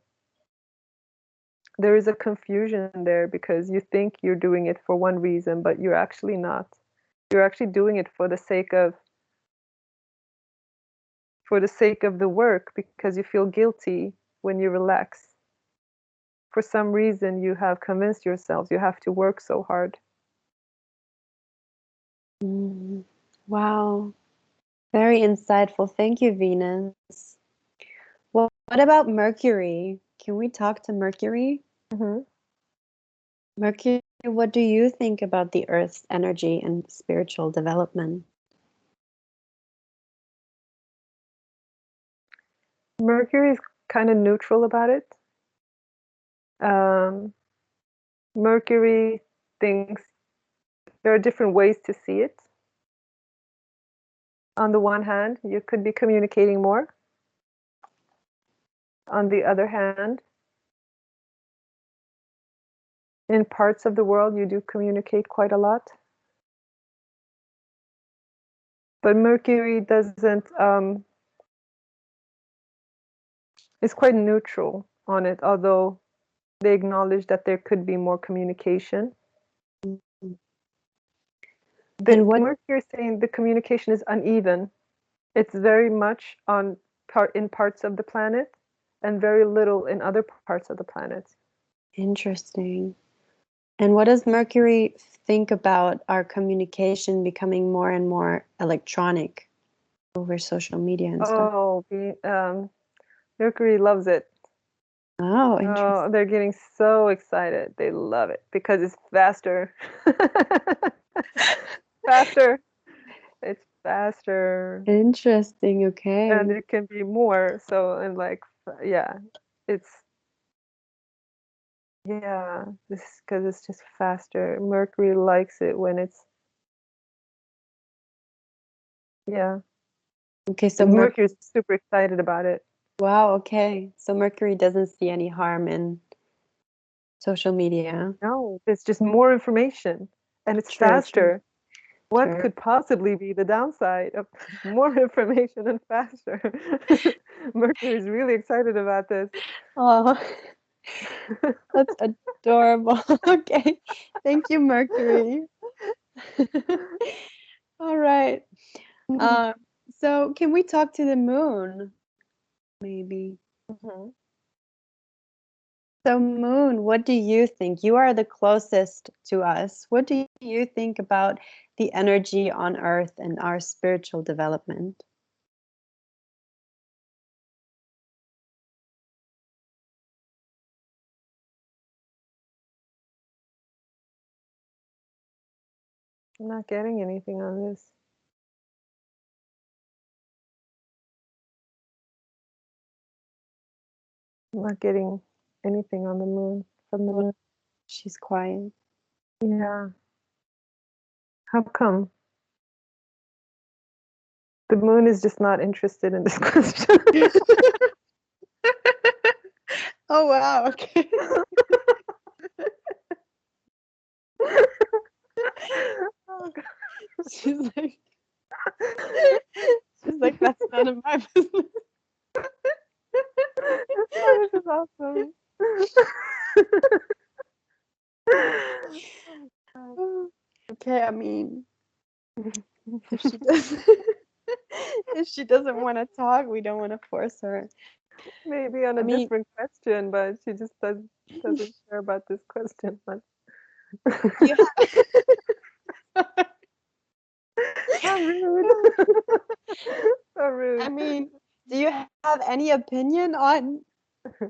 confusion there because you think you're doing it for one reason, but you're actually not. You're actually doing it for the sake of the work because you feel guilty when you relax. For some reason, you have convinced yourselves you have to work so hard. Wow. Very insightful. Thank you, Venus. Well, what about Mercury? Can we talk to Mercury? Mm-hmm. Mercury, what do you think about the Earth's energy and spiritual development? Mercury is kind of neutral about it. Um, Mercury thinks there are different ways to see it. On the one hand, you could be communicating more. On the other hand, in parts of the world, you do communicate quite a lot. But Mercury doesn't, it's quite neutral on it, although they acknowledge that there could be more communication. Mercury is saying the communication is uneven. It's very much in parts of the planet and very little in other parts of the planet. Interesting. And what does Mercury think about our communication becoming more and more electronic over social media and stuff? Oh, Mercury loves it. Oh, interesting. Oh, they're getting so excited. They love it because it's faster. Faster. It's faster. Interesting. Okay. And it can be more. So, and like, yeah, it's, yeah, this because it's just faster. Mercury likes it when it's, yeah. Okay, so Mercury's super excited about it. wow, okay. So Mercury doesn't see any harm in social media. No, it's just more information and it's faster. What could possibly be the downside of more information and faster? Mercury's really excited about this. Oh, that's adorable. Okay. Thank you, Mercury. All right. So can we talk to the moon? Maybe. Mhm. So Moon, what do you think? You are the closest to us. What do you think about the energy on Earth and our spiritual development? I'm not getting anything on this. I'm not getting anything on the moon from the moon. She's quiet. Yeah. How come? The moon is just not interested in this question. Oh wow, okay. Oh, God. She's like she's like, that's none of my business. Oh, this is awesome. Okay, I mean, if she doesn't if she doesn't want to talk, we don't want to force her. Maybe on a different question, but she just doesn't care about this question much. You have any opinion on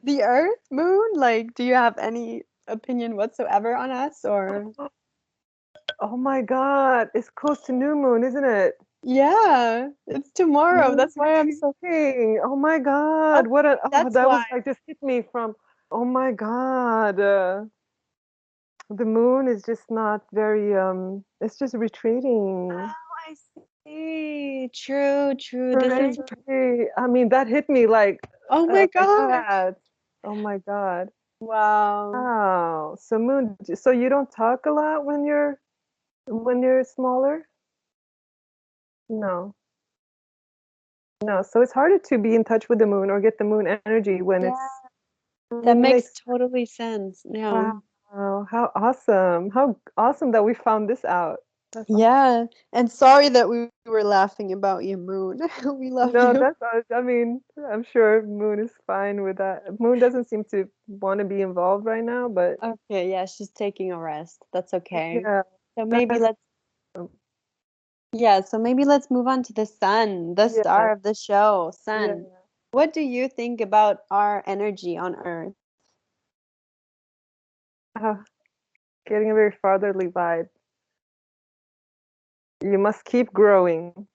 the Earth, Moon? Like, do you have any opinion whatsoever on us, or? Oh my God, it's close to new moon, isn't it? Yeah, it's tomorrow. That's why I'm so. Amazing. Oh my Oh, God, that's that why. was like just hit me from, oh my God. The moon is just not very, it's just retreating. Oh, I see. True, true. This is. Crazy. I mean, that hit me Oh my like God. that. Oh my God. Wow. Wow. So moon, so you don't talk a lot when you're smaller? No. No. So it's harder to be in touch with the moon or get the moon energy when Yeah, it's, I that mean, it makes makes, totally sense. Yeah. wow. How awesome. How awesome that we found this out. That's awesome. Yeah. And sorry that we were laughing about you, Moon. We love No, you. I mean, I'm sure Moon is fine with that. Moon doesn't seem to want to be involved right now, but Okay, yeah, she's taking a rest. That's okay. yeah, So maybe that's, let's, yeah, so maybe let's move on to the sun, the yeah, star of the show, yeah. sun. What do you think about our energy on Earth? Uh, Getting a very fatherly vibe. You must keep growing.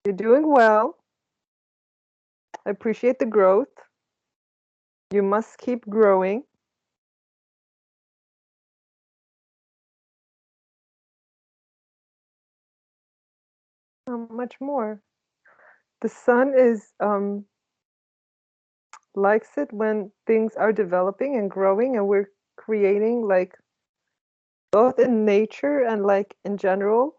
You're doing well. I appreciate the growth. You must keep growing. How much more? The sun is likes it when things are developing and growing and we're creating like both in nature and like in general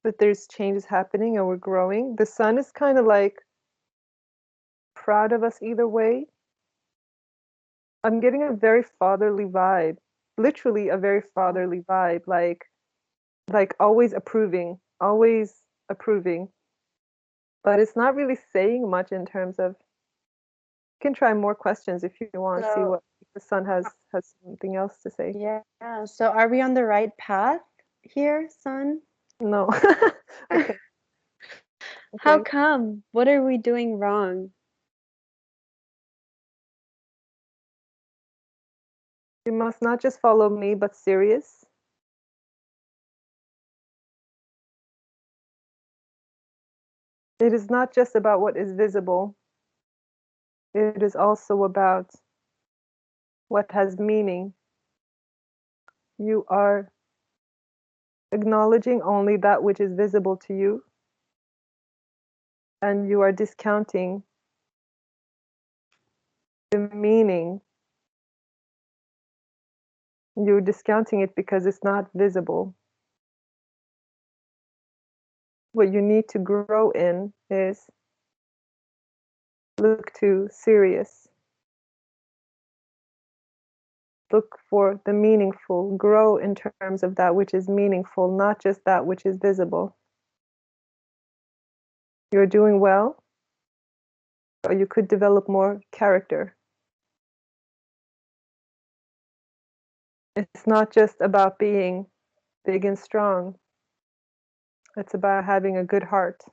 that there's changes happening and we're growing. The sun is kind of like proud of us either way. I'm getting a very fatherly vibe, literally a very fatherly vibe, like always approving. But it's not really saying much in terms of. You can try more questions if you want to see So, what the sun has something else to say. yeah, so are we on the right path here, sun? No. Okay. How Okay. come? What are we doing wrong? You must not just follow me, but serious. It is not just about what is visible. It is also about what has meaning. You are acknowledging only that which is visible to you, and you are discounting the meaning. You're discounting it because it's not visible. What you need to grow in is look to serious. Look for the meaningful. Grow in terms of that which is meaningful, not just that which is visible. You're doing well, or you could develop more character. It's not just about being big and strong. It's about having a good heart.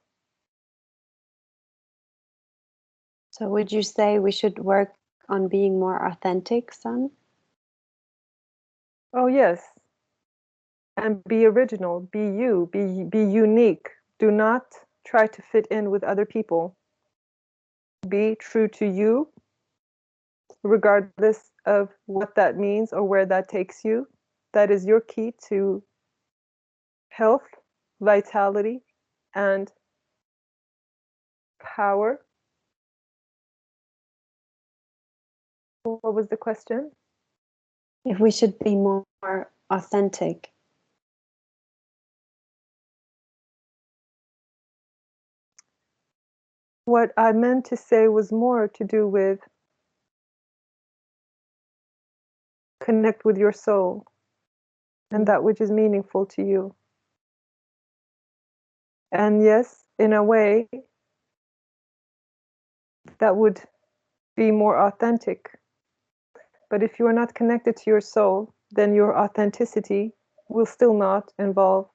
So would you say we should work on being more authentic, sun? Oh, yes. And be original, be you, be unique. Do not try to fit in with other people. Be true to you, regardless of what that means or where that takes you. That is your key to health, vitality, and power. What was the question? If we should be more authentic. What I meant to say was more to do with connect with your soul and that which is meaningful to you. And yes, in a way, that would be more authentic. But if you are not connected to your soul, then your authenticity will still not involve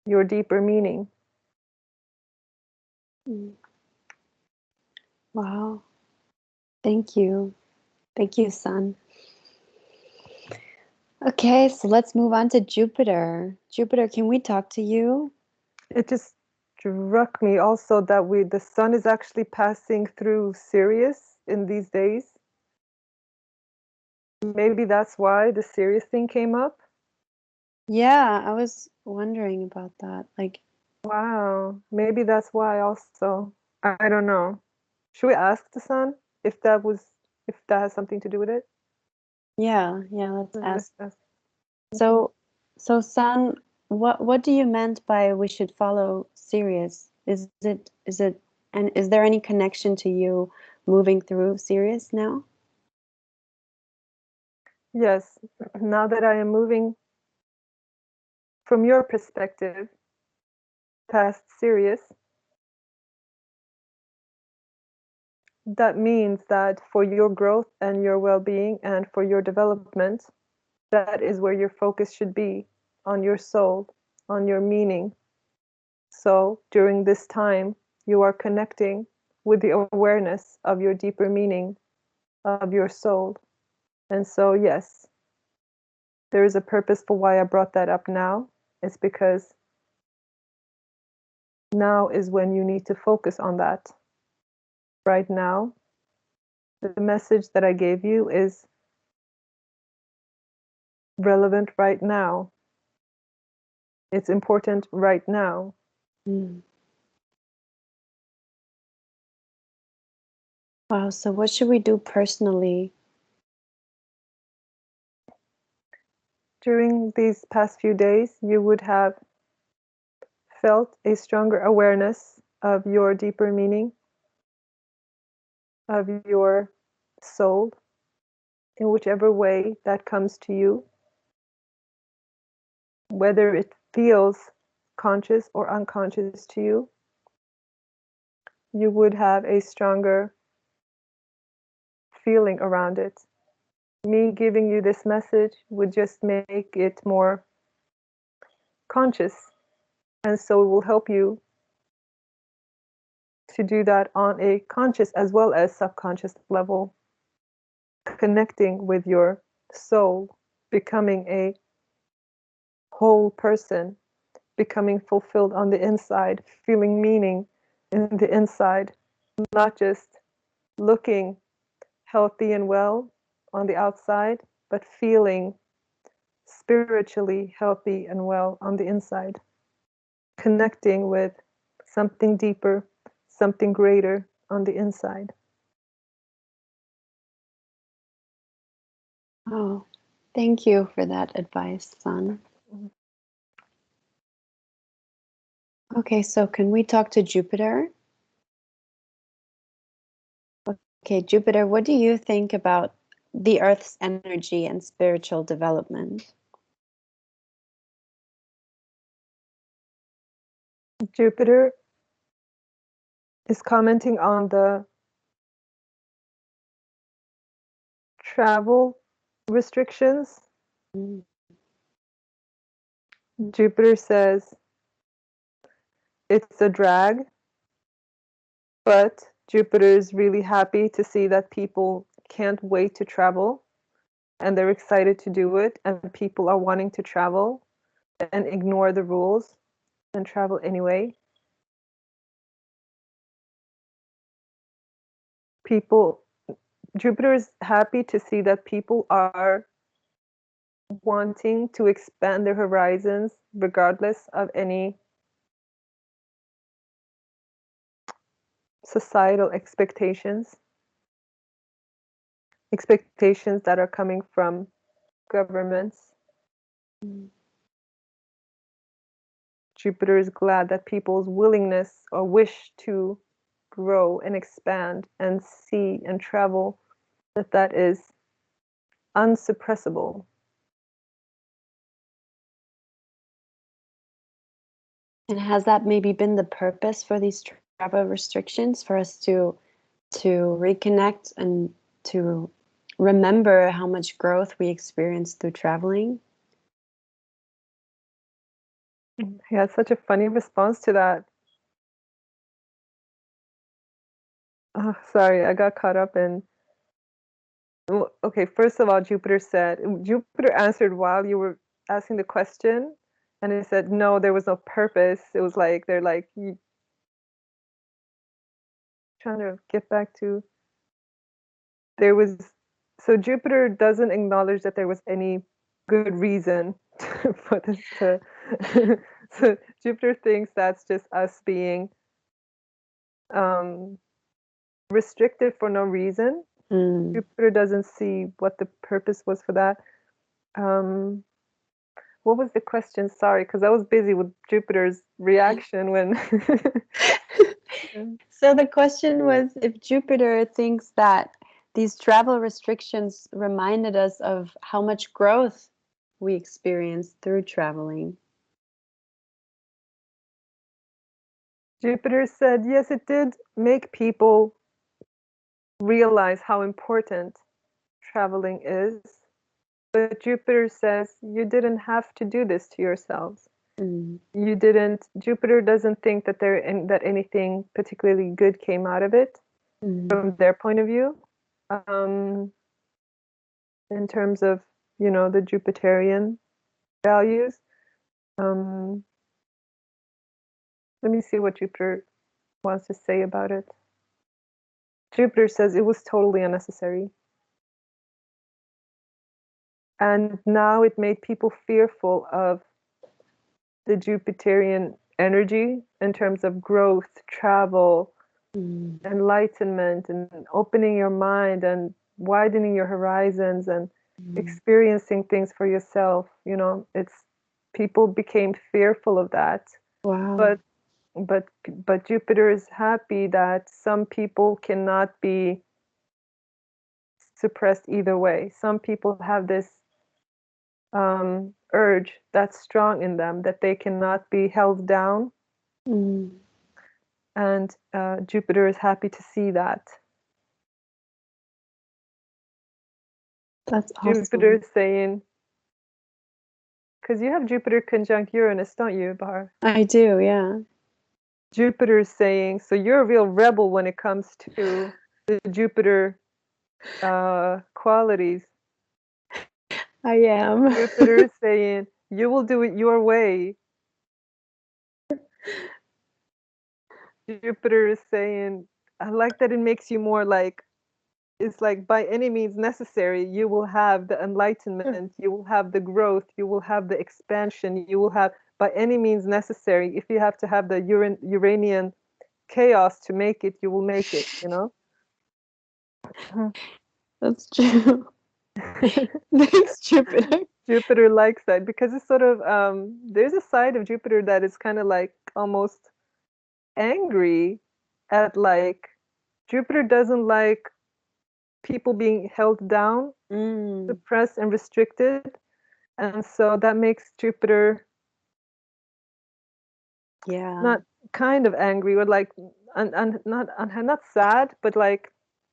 your deeper meaning. Mm. Wow. Thank you. Thank you, Sun. Okay, so let's move on to Jupiter. Jupiter, can we talk to you? It just struck me also that the sun is actually passing through Sirius in these days. Maybe that's why the Sirius thing came up. Yeah, I was wondering about that. Like, Wow, maybe that's why also. I don't know. Should we ask the sun if that has something to do with it? yeah, let's Let's ask. ask. Okay. So, so Sun, what do you meant by we should follow Sirius? Is it and is there any connection to you moving through Sirius now? Yes, now that I am moving from your perspective past Sirius, that means that for your growth and your well-being and for your development, that is where your focus should be, on your soul, on your meaning. So during this time, you are connecting with the awareness of your deeper meaning of your soul. And so, yes, there is a purpose for why I brought that up now. It's because now is when you need to focus on that. Right now, the message that I gave you is relevant right now. It's important right now. Mm. Wow, so what should we do personally? During these past few days, you would have felt a stronger awareness of your deeper meaning, of your soul, in whichever way that comes to you, whether it feels conscious or unconscious to you, you would have a stronger feeling around it. Me giving you this message would just make it more conscious, and so it will help you to do that on a conscious as well as subconscious level, connecting with your soul, becoming a whole person, becoming fulfilled on the inside, feeling meaning in the inside, not just looking healthy and well on the outside, but feeling spiritually healthy and well on the inside, connecting with something deeper, something greater on the inside. Oh, thank you for that advice, Sun. Okay, so can we talk to Jupiter? Okay, Jupiter, what do you think about the Earth's energy and spiritual development? Jupiter is commenting on the travel restrictions. Mm. Jupiter says it's a drag, but Jupiter is really happy to see that people can't wait to travel and they're excited to do it, and people are wanting to travel and ignore the rules and travel anyway. People, Jupiter is happy to see that people are wanting to expand their horizons regardless of any societal expectations that are coming from governments. Mm. Jupiter is glad that people's willingness or wish to grow and expand and see and travel, that is unsuppressible. And has that maybe been the purpose for these travel restrictions for us to reconnect and to remember how much growth we experience through traveling? He had such a funny response to that. Sorry, I got caught up in. Okay, first of all, Jupiter answered while you were asking the question, and it said no, there was no purpose. It was like they're like you trying to get back to there was. So Jupiter doesn't acknowledge that there was any good reason for this to. So Jupiter thinks that's just us being um, restricted for no reason. Mm. Jupiter doesn't see what the purpose was for that. Um, what was the question? Sorry, because I was busy with Jupiter's reaction when. So the question was if Jupiter thinks that these travel restrictions reminded us of how much growth we experienced through traveling. Jupiter said, yes, it did make people realize how important traveling is. But Jupiter says, you didn't have to do this to yourselves. Mm. You didn't, Jupiter doesn't think that that anything particularly good came out of it Mm. from their point of view. Um, in terms of, the Jupiterian values. Let me see what Jupiter wants to say about it. Jupiter says it was totally unnecessary. And now it made people fearful of the Jupiterian energy in terms of growth, travel, enlightenment, and opening your mind and widening your horizons and experiencing things for yourself. It's people became fearful of that. Wow. But Jupiter is happy that some people cannot be suppressed either way. Some people have this urge that's strong in them that they cannot be held down. Mm. And Jupiter is happy to see that. That's awesome. Jupiter is saying, because you have Jupiter conjunct Uranus, don't you, Bahar? I do, yeah. Jupiter is saying, so you're a real rebel when it comes to the Jupiter qualities. I am. Jupiter is saying, you will do it your way. Jupiter is saying, I like that it makes you more like, it's like by any means necessary, you will have the enlightenment, you will have the growth, you will have the expansion, you will have by any means necessary. If you have to have the Uranian chaos to make it, you will make it, That's true. Thanks, Jupiter. Jupiter likes that because it's sort of there's a side of Jupiter that is kind of like almost angry at like Jupiter doesn't like people being held down, suppressed and restricted. And so that makes Jupiter not kind of angry or like not sad, but like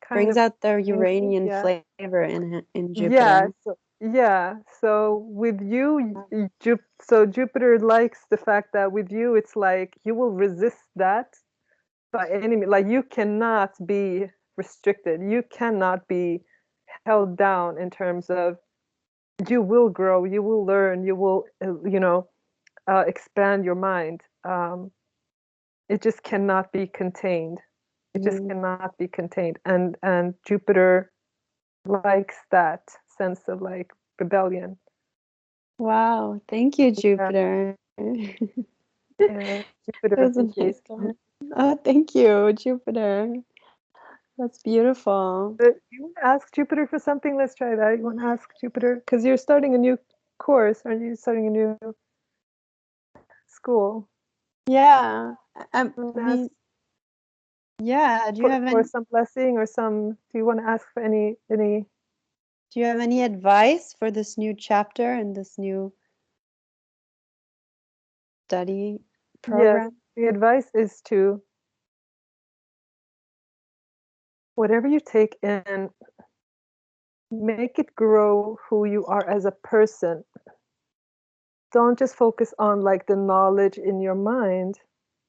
kind brings of out the angry. Uranian Yeah. flavor in Jupiter. So with you, so Jupiter likes the fact that with you, it's like you will resist that by any means. Like you cannot be restricted. You cannot be held down in terms of you will grow, you will learn, you will, expand your mind. It just cannot be contained. It just cannot be contained. And Jupiter likes that sense of like rebellion. Wow, thank you, Jupiter. Yeah, Jupiter That was a appreciates nice comment. Oh, thank you, Jupiter. That's beautiful. But you want to ask Jupiter for something? Let's try that. You want to ask Jupiter? Because you're starting a new course, aren't you? Starting a new school. Yeah. Ask Yeah. Do you have for any? some blessing or some? Do you want to ask for any? Do you have any advice for this new chapter and this new study Yes. program? The advice is to whatever you take in, make it grow who you are as a person. Don't just focus on like the knowledge in your mind,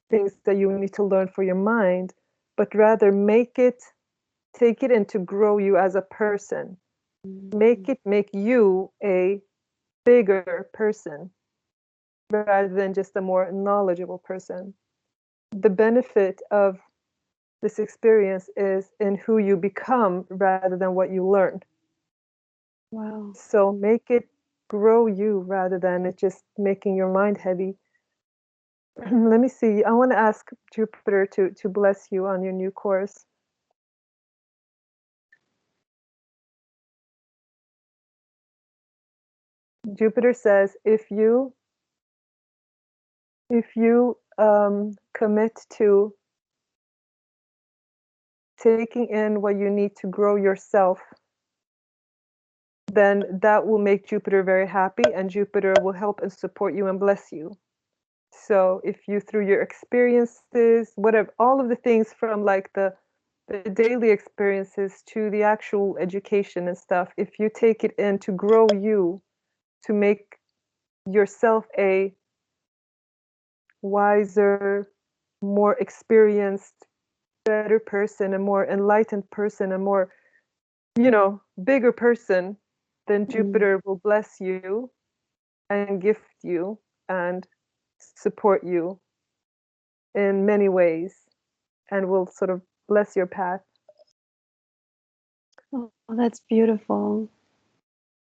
things that you need to learn for your mind, but rather make it take it in to grow you as a person. Make you a bigger person rather than just a more knowledgeable person. The benefit of this experience is in who you become rather than what you learn. Wow. So make it grow you rather than it just making your mind heavy. Let me see. I want to ask Jupiter to bless you on your new course. Jupiter says if you commit to taking in what you need to grow yourself, then that will make Jupiter very happy, and Jupiter will help and support you and bless you. So if you, through your experiences, whatever, all of the things from like the daily experiences to the actual education and stuff, if you take it in to grow you, to make yourself a wiser, more experienced, better person, a more enlightened person, a more, bigger person, then Jupiter will bless you and gift you and support you in many ways and will sort of bless your path. Oh, that's beautiful.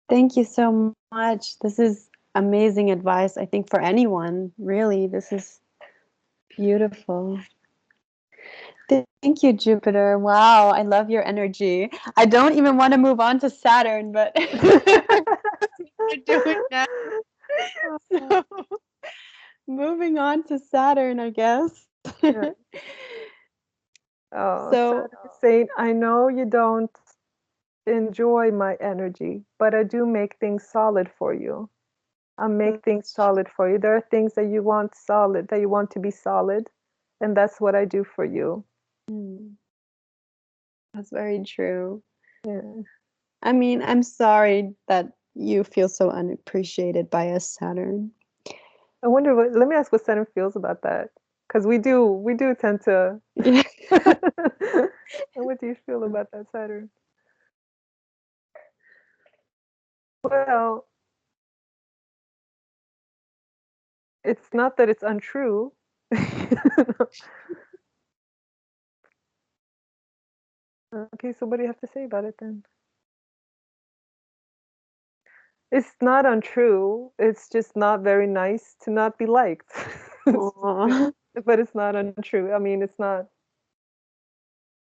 Thank you so much. This is amazing advice, I think, for anyone, really. This is beautiful. Thank you, Jupiter. Wow, I love your energy. I don't even want to move on to Saturn, but we're doing that. So, moving on to Saturn, I guess. Yeah. Oh, So, Saturn is saying, I know you don't enjoy my energy, but I do make things solid for you. I make things solid for you. There are things that you want solid, that you want to be solid, and that's what I do for you. that's very true. Yeah. I mean, I'm sorry that you feel so unappreciated by us, Saturn. I wonder let me ask what Saturn feels about that. Because we do tend to. Yeah. And what do you feel about that, Saturn? Well, it's not that it's untrue. Okay, so what do you have to say about it then? It's not untrue. It's just not very nice to not be liked. Aw. But it's not untrue. I mean, it's not.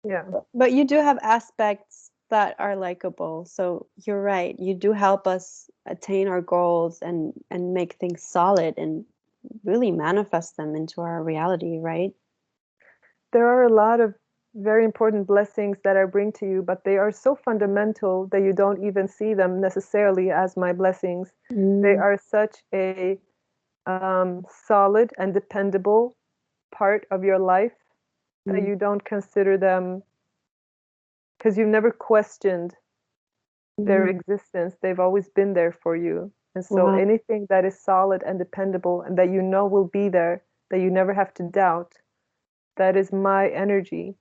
Yeah. But you do have aspects that are likable. So you're right. You do help us attain our goals and make things solid and really manifest them into our reality, right? There are a lot of very important blessings that I bring to you, but they are so fundamental that you don't even see them necessarily as my blessings. They are such a solid and dependable part of your life that you don't consider them because you've never questioned their existence. They've always been there for you. And so Wow. anything that is solid and dependable and that you know will be there, that you never have to doubt, that is my energy.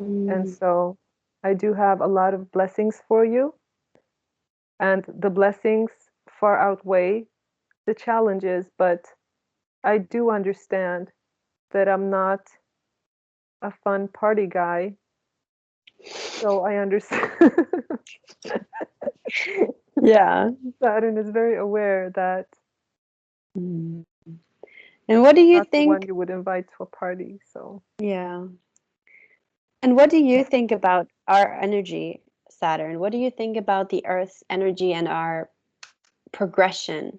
And so I do have a lot of blessings for you. And the blessings far outweigh the challenges, but I do understand that I'm not a fun party guy. So I understand. Yeah. Saturn is very aware that Mm. And what do you not the one think? you would invite to a party. So Yeah. And what do you think about our energy, Saturn? What do you think about the Earth's energy and our progression?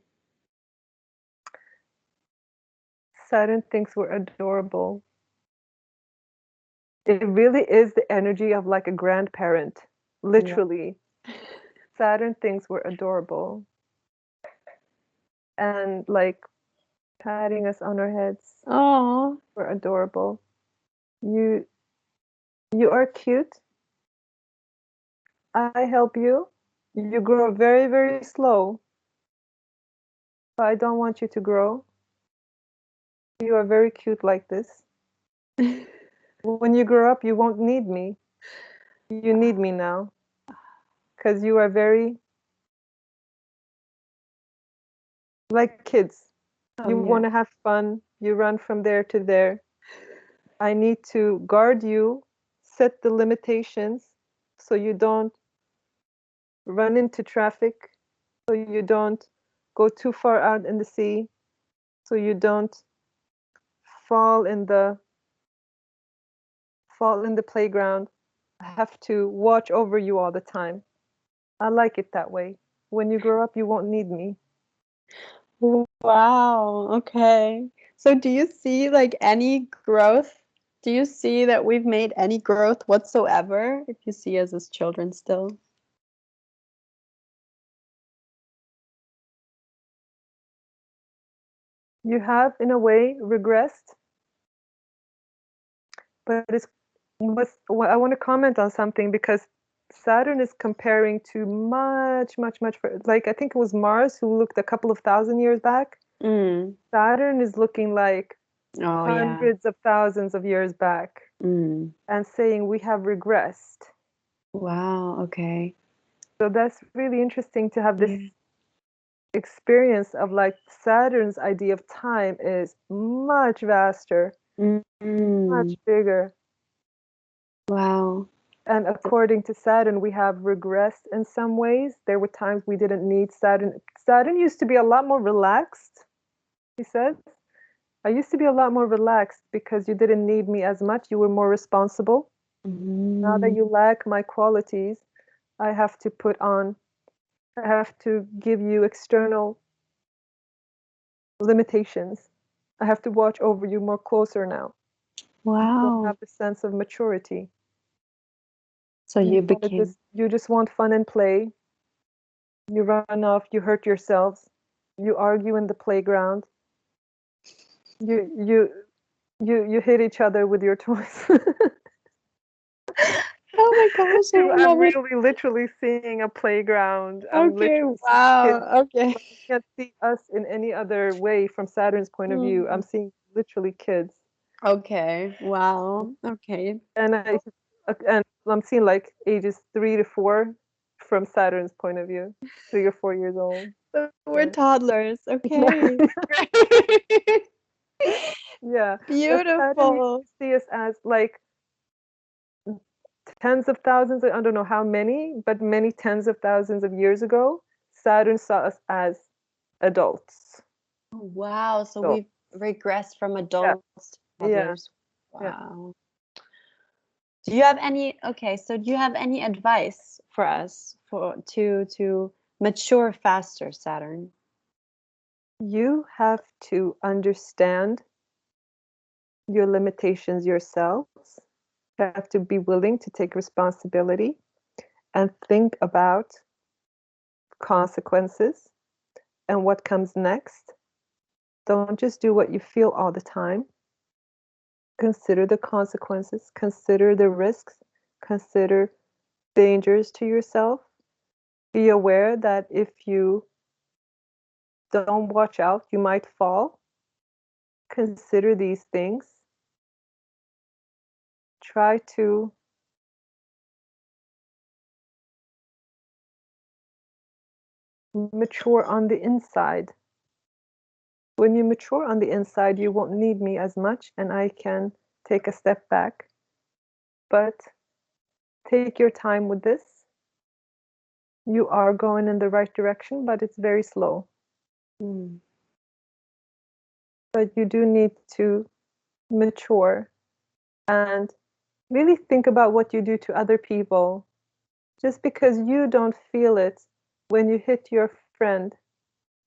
Saturn thinks we're adorable. It really is the energy of like a grandparent, Yeah. literally. Saturn thinks we're adorable and like patting us on our heads. Oh. We're adorable. You you are cute. I help you. You grow very, very slow, but I don't want you to grow. You are very cute like this. When you grow up, you won't need me. You need me now because you are very like kids. Oh You yeah. want to have fun. You run from there to there. I need to guard you, set the limitations so you don't run into traffic, so you don't go too far out in the sea, so you don't fall in the fall in the playground. I have to watch over you all the time. I like it that way. When you grow up, you won't need me. Wow. Okay. So do you see like any growth? Do you see that we've made any growth whatsoever if you see us as children still? You have, in a way, regressed, but I want to comment on something because Saturn is comparing to much, much, much, like I think it was Mars who looked a couple of thousand years back. Mm. Saturn is looking like Oh yeah. hundreds of thousands of years back Mm. and saying we have regressed. Wow. Okay. So that's really interesting to have this Yeah. experience of like Saturn's idea of time is much vaster, much Mm. bigger. Wow. And according to Saturn, we have regressed in some ways. There were times we didn't need Saturn. Saturn used to be a lot more relaxed, he says. I used to be a lot more relaxed because you didn't need me as much. You were more responsible. Now that Mm. you lack my qualities, I have to I have to give you external limitations. I have to watch over you more closer now. You don't Wow. have the sense of maturity. So you became. You just want fun and play. You run off, you hurt yourselves, you argue in the playground, you you you hit each other with your toys. Oh my gosh, I I'm love it. really literally seeing a playground. I'm Okay, literally seeing kids. wow. Okay. But you can't see us in any other way from Saturn's point of view. I'm Mm. seeing literally kids. Okay. Wow. Okay. And and I'm seeing like ages 3 to 4 from Saturn's point of view. 3 or 4 years old. So we're Yeah. toddlers. Okay. Yeah. But Saturn used Beautiful. to see us as like tens of thousands, I don't know how many, but many tens of thousands of years ago, Saturn saw us as adults. Wow. So So, we've regressed from yeah, adults to yeah, toddlers. yeah. Wow. Do you have any, okay, so do you have any advice for us for to mature faster, Saturn? You have to understand your limitations yourselves. You have to be willing to take responsibility and think about consequences and what comes next. Don't just do what you feel all the time. Consider the consequences, consider the risks, consider dangers to yourself. Be aware that if you don't watch out, you might fall. Consider these things. Try to mature on the inside. When you mature on the inside, you won't need me as much and I can take a step back. But take your time with this. You are going in the right direction, but it's very slow. Mm. But you do need to mature and really think about what you do to other people. Just because you don't feel it when you hit your friend.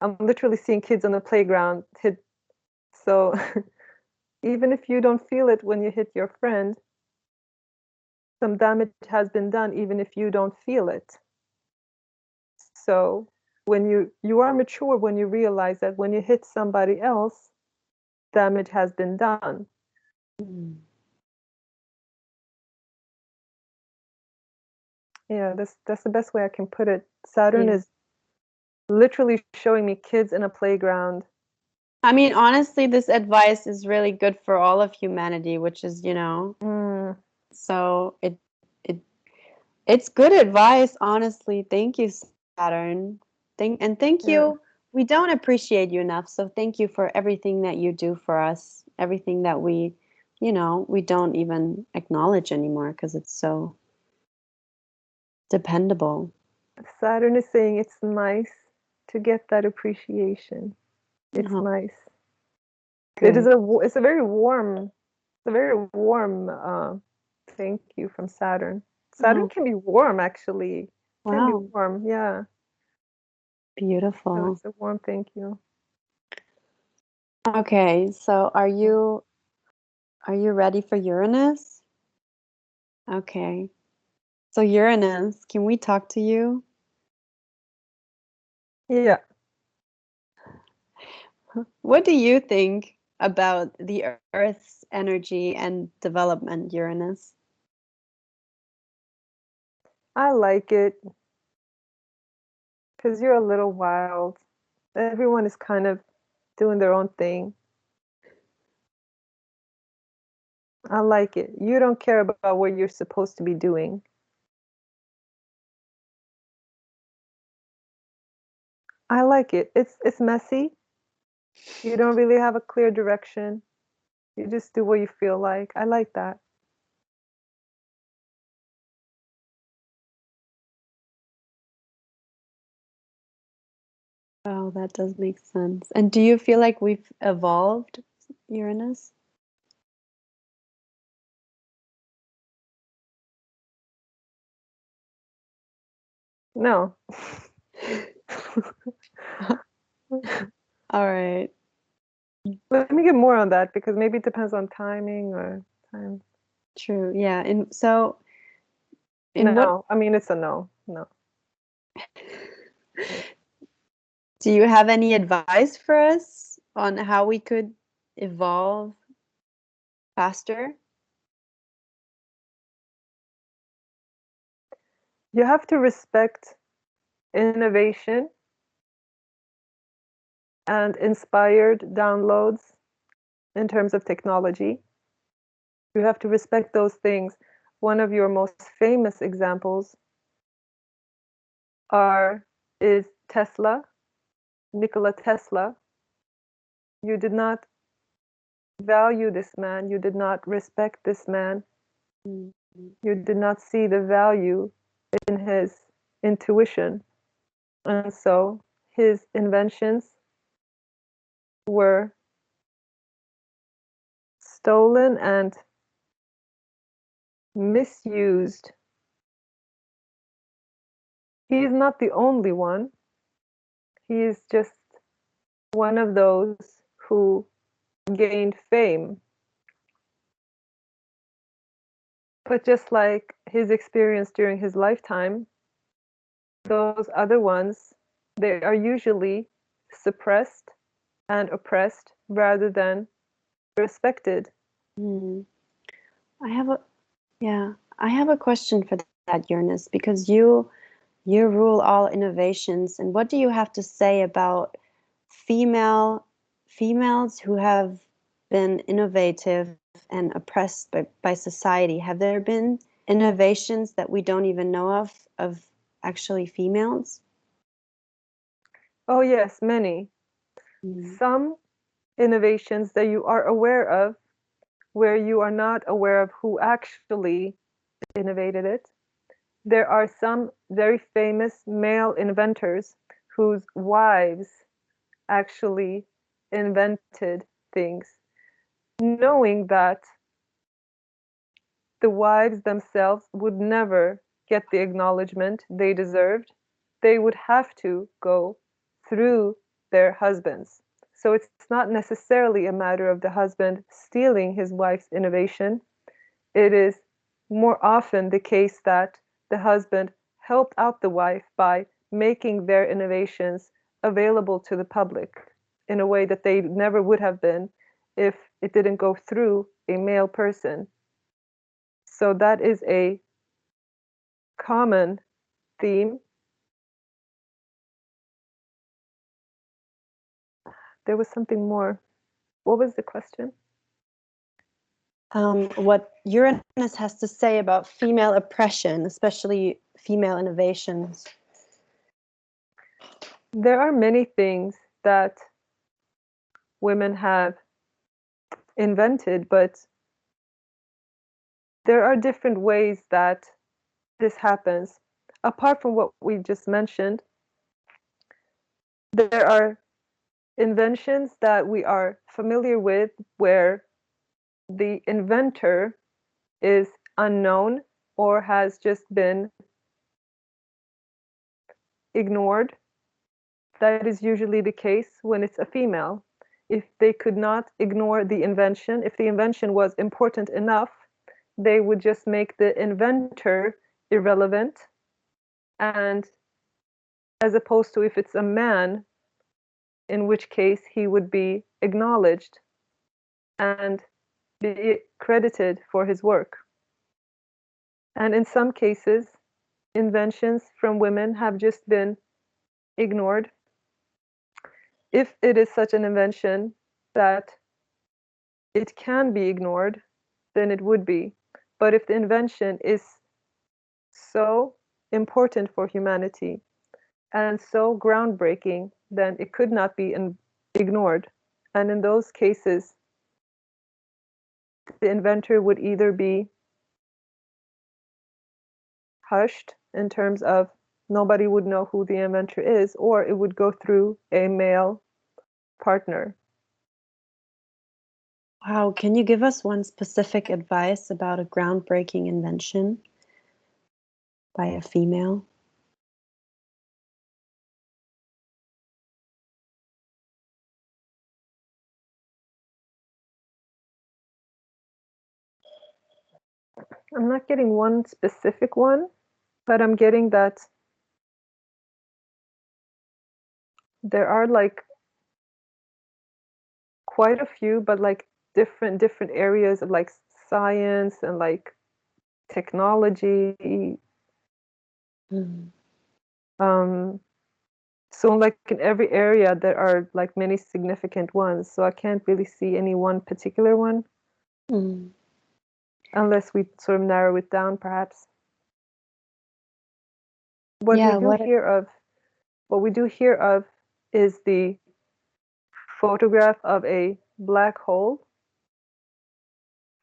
I'm literally seeing kids on the playground hit. So even if you don't feel it when you hit your friend, some damage has been done even if you don't feel it. So when you are mature when you realize that when you hit somebody else, damage has been done. Mm. Yeah, that's the best way I can put it. Saturn Yeah. is literally showing me kids in a playground. I mean, honestly, this advice is really good for all of humanity, which is, Mm, so it It's good advice, honestly. Thank you, Saturn. Thank Yeah. you. We don't appreciate you enough, so thank you for everything that you do for us. Everything that we don't even acknowledge anymore because it's so dependable. Saturn is saying it's nice to get that appreciation. It's Oh, nice. It is good. it's a very warm thank you from Saturn. Saturn Oh, can be warm actually. Can be wow. warm, yeah. So Beautiful. it's a warm thank you. Okay, so are you ready for Uranus? Okay. So Uranus, can we talk to you? Yeah, What do you think about the Earth's energy and development, Uranus? I like it because you're a little wild. Everyone is kind of doing their own thing. I like it. You don't care about what you're supposed to be doing. I like it. It's messy. You don't really have a clear direction. You just do what you feel like. I like that. Oh, that does make sense. And do you feel like we've evolved, Uranus? No. All right. Let me get more on that because maybe it depends on timing or time. True. Yeah. And so in what No, I mean it's a no. No. do you have any advice for us on how we could evolve faster? You have to respect innovation and inspired downloads in terms of technology. You have to respect those things. One of your most famous examples are is Tesla, Nikola Tesla. You did not value this man, you did not respect this man, Mm. you did not see the value in his intuition. And so his inventions were stolen and misused. He is not the only one. He is just one of those who gained fame. But just like his experience during his lifetime, those other ones, they are usually suppressed and oppressed rather than respected. Mm. I have a yeah, I have a question for that, Uranus, because you rule all innovations. And what do you have to say about female females who have been innovative and oppressed by society? Have there been innovations that we don't even know of actually females? Oh, yes, many. Mm. Some innovations that you are aware of, where you are not aware of who actually innovated it. There are some very famous male inventors whose wives actually invented things, knowing that the wives themselves would never get the acknowledgement they deserved. They would have to go through their husbands. So it's not necessarily a matter of the husband stealing his wife's innovation. It is more often the case that the husband helped out the wife by making their innovations available to the public in a way that they never would have been if it didn't go through a male person. So that is a common theme. There was something more. What was the question? what Uranus has to say about female oppression, especially female innovations. There are many things that women have invented, but there are different ways that this happens. Apart from what we just mentioned, there are inventions that we are familiar with where the inventor is unknown or has just been ignored. That is usually the case when it's a female. If they could not ignore the invention, if the invention was important enough, they would just make the inventor irrelevant. And as opposed to if it's a man, in which case he would be acknowledged and be credited for his work. And in some cases, inventions from women have just been ignored. If it is such an invention that it can be ignored, then it would be. But if the invention is so important for humanity and so groundbreaking, then it could not be ignored. And in those cases, the inventor would either be hushed in terms of nobody would know who the inventor is, or it would go through a male partner. Wow, can you give us one specific advice about a groundbreaking invention by a female? I'm not getting one specific one, but I'm getting that there are like quite a few, but like different areas of like science and like technology. Mm. So like in every area there are like many significant ones. So I can't really see any one particular one. Mm. Unless we sort of narrow it down, perhaps. What we Yeah, do hear of is the photograph of a black hole,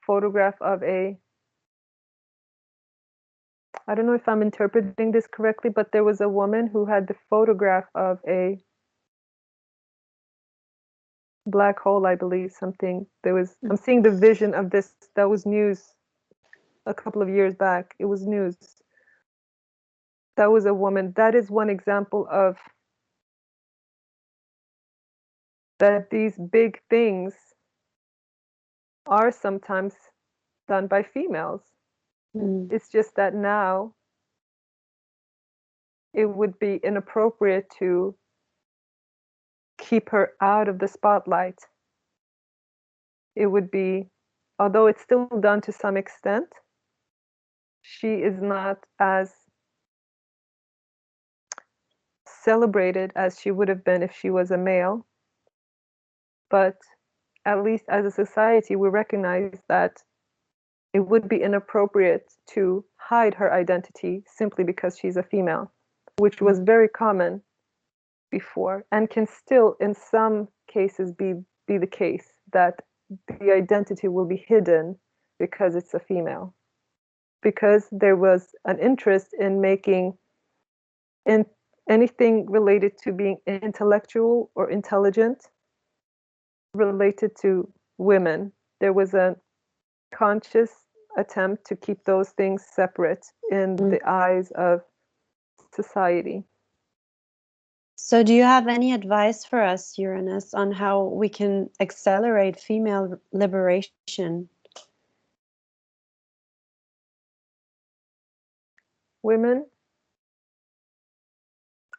photograph of I don't know if I'm interpreting this correctly, but there was a woman who had the photograph of a black hole, I believe, something. I'm seeing the vision of this. That was news a couple of years back. It was news. That was a woman. That is one example of that these big things are sometimes done by females. Mm. It's just that now it would be inappropriate to keep her out of the spotlight. It would be, although it's still done to some extent, she is not as celebrated as she would have been if she was a male. But at least as a society, we recognize that it would be inappropriate to hide her identity simply because she's a female, which was very common before and can still in some cases be the case that the identity will be hidden because it's a female, because there was an interest in making in anything related to being intellectual or intelligent related to women. There was a conscious attempt to keep those things separate in Mm. the eyes of society. So, do you have any advice for us, Uranus, on how we can accelerate female liberation? Women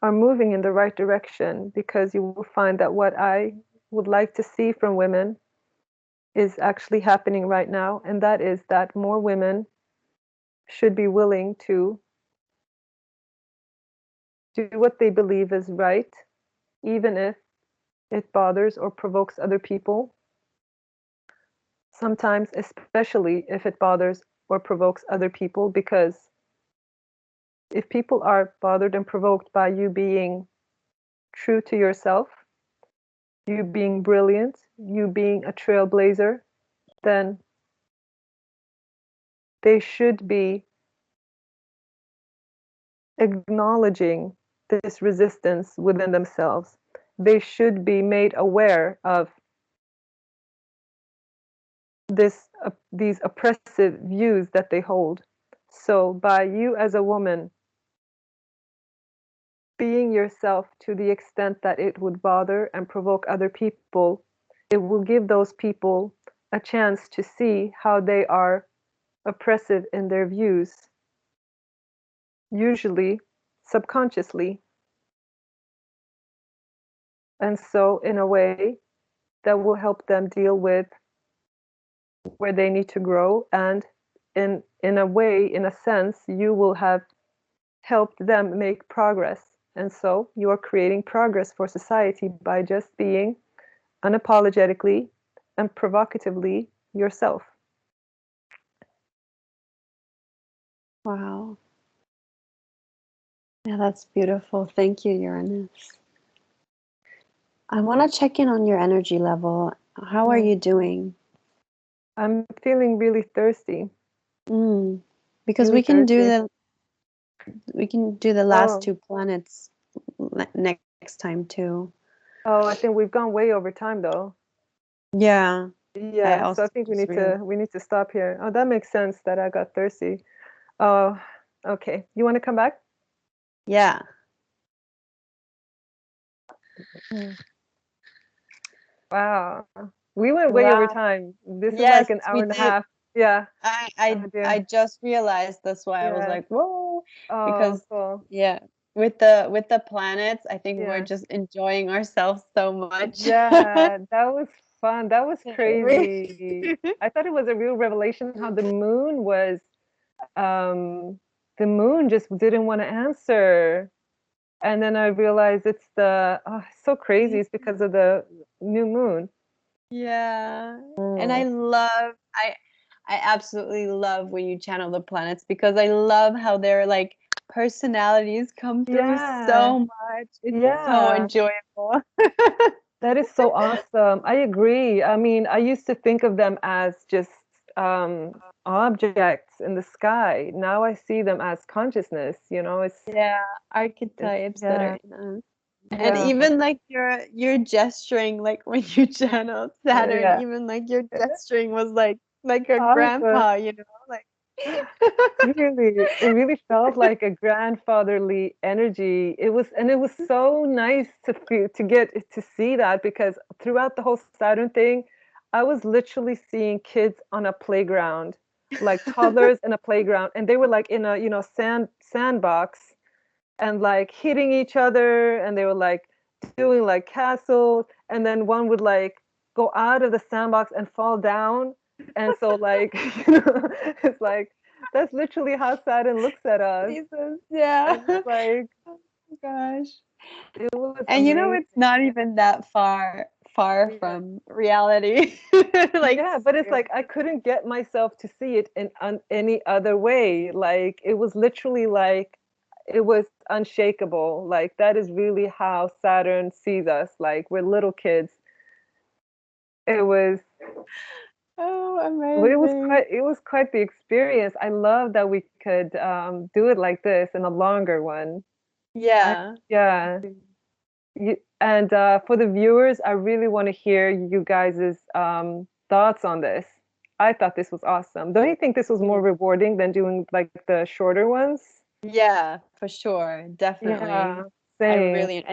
are moving in the right direction because you will find that what I would like to see from women is actually happening right now, and that is that more women should be willing to do what they believe is right, even if it bothers or provokes other people. sometimes, especially if it bothers or provokes other people, because if people are bothered and provoked by you being true to yourself, you being brilliant, you being a trailblazer, then they should be acknowledging this resistance within themselves. They should be made aware of these oppressive views that they hold. So by you as a woman being yourself to the extent that it would bother and provoke other people, it will give those people a chance to see how they are oppressive in their views, usually subconsciously. And so, in a way, that will help them deal with where they need to grow. And in a way, in a sense, you will have helped them make progress. And so you are creating progress for society by just being unapologetically and provocatively yourself. Wow. Yeah, that's beautiful. Thank you, Uranus. I want to check in on your energy level. How are you doing? I'm feeling really thirsty. Because Really thirsty. we can do the last Oh, two planets next time too. oh, I think we've gone way over time though. Yeah, I Yeah, so I also think just realized. we need to stop here. Oh, that makes sense that I got thirsty. Oh, okay. You want to come back? Yeah. Mm. Wow. We went way over Wow. time. This is Yes, like an hour we and a did. half. Yeah. I Oh I I dear. just realized that's why I was Yeah. like, whoa, Oh, because cool. yeah, with the planets, I think we're Yeah. just enjoying ourselves so much. Yeah, that was fun. That was We- crazy. I thought it was a real revelation how um the moon just didn't want to answer. And then I realized it's it's so crazy. It's because of the new moon. Yeah. And Mm. I absolutely love when you channel the planets because I love how their like personalities come through Yeah. so much. It's so Yeah. enjoyable. That is so awesome. I agree. I mean, I used to think of them as just objects in the sky. Now I see them as consciousness, Yeah, it's archetypes that are yeah, in us. And yeah, even like your gesturing, like when you channeled Saturn, yeah. even like your gesturing was like a Awesome. grandpa, like Really, it really felt like a grandfatherly energy. And it was so nice to feel, to get to see that, because throughout the whole Saturn thing, I was literally seeing kids on a playground, like toddlers in a playground, and they were like in a, sandbox, and like hitting each other, and they were like doing like castles, and then one would like go out of the sandbox and fall down. And so like it's like that's literally how Saturn looks at us. Jesus, yeah. And it's like Oh my gosh. it was And amazing. it's not even that far Yeah. from reality. Like Yeah, but it's like I seriously. couldn't get myself to see it in any other way. Like it was literally like it was unshakable. Like that is really how Saturn sees us. Like we're little kids. It was Oh, quite amazing. the experience. I love that we could do it like this in a longer one. I Yeah. Yeah. And for the viewers, I really want to hear you guys' thoughts on this. I thought this was awesome. Don't you think this was more rewarding than doing like the shorter ones? Yeah, for sure. Definitely. Yeah, I same. really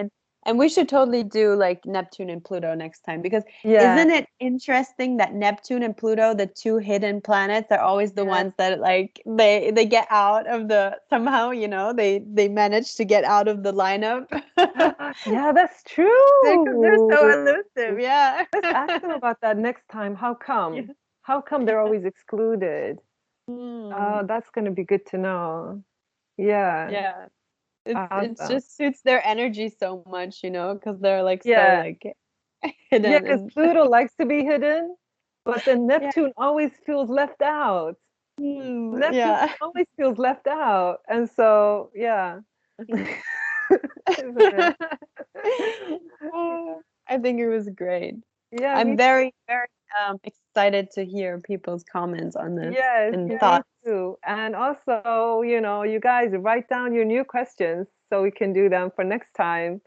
and we should totally do like Neptune and Pluto next time because Yeah, isn't it interesting that Neptune and Pluto, the two hidden planets, are always the yeah. ones that like they get out of the somehow, they manage to get out of the lineup. Yeah, that's Because they're so true. elusive. Yeah. Let's ask them about that next time. How come? Yeah. How come they're always excluded? Hmm. That's going to be good to know. Yeah, Yeah. It's awesome. just suits their energy so much, because they're like so Yeah, like yeah, hidden because and Pluto likes to be hidden, but then Yeah. Neptune always feels left out. Neptune Yeah. always feels left out. And so, yeah. Isn't it? I think it was great. Yeah, I'm me very, very excited to hear people's comments on this yes, and me thoughts. too. And also, you guys write down your new questions so we can do them for next time.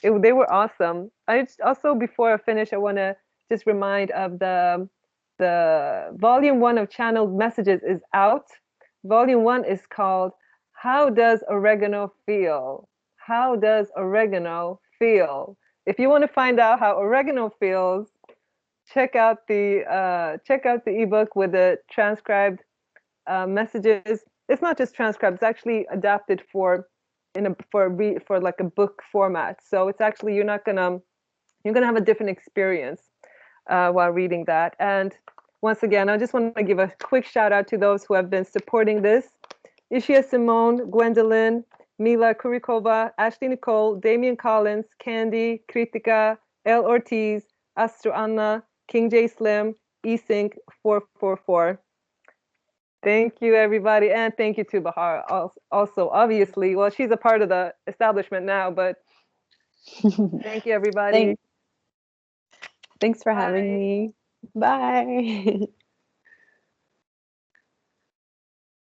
They were awesome. Also, before I finish, I want to just remind of the volume 1 of Channeled Messages is out. Volume 1 is called "How Does Oregano Feel?" How does oregano feel? If you want to find out how oregano feels, check out the ebook with the transcribed messages. It's not just transcribed; it's actually adapted for like a book format. So it's actually you're gonna have a different experience while reading that. And once again, I just want to give a quick shout out to those who have been supporting this: Ishia Simone, Gwendolyn, Mila Kurikova, Ashley Nicole, Damian Collins, Candy, Kritika, El Ortiz, Astro Anna, King J Slim, eSync 444. Thank you, everybody. And thank you to Bahar also, obviously. Well, she's a part of the establishment now, but thank you, everybody. Thanks for having Bye. me. Bye.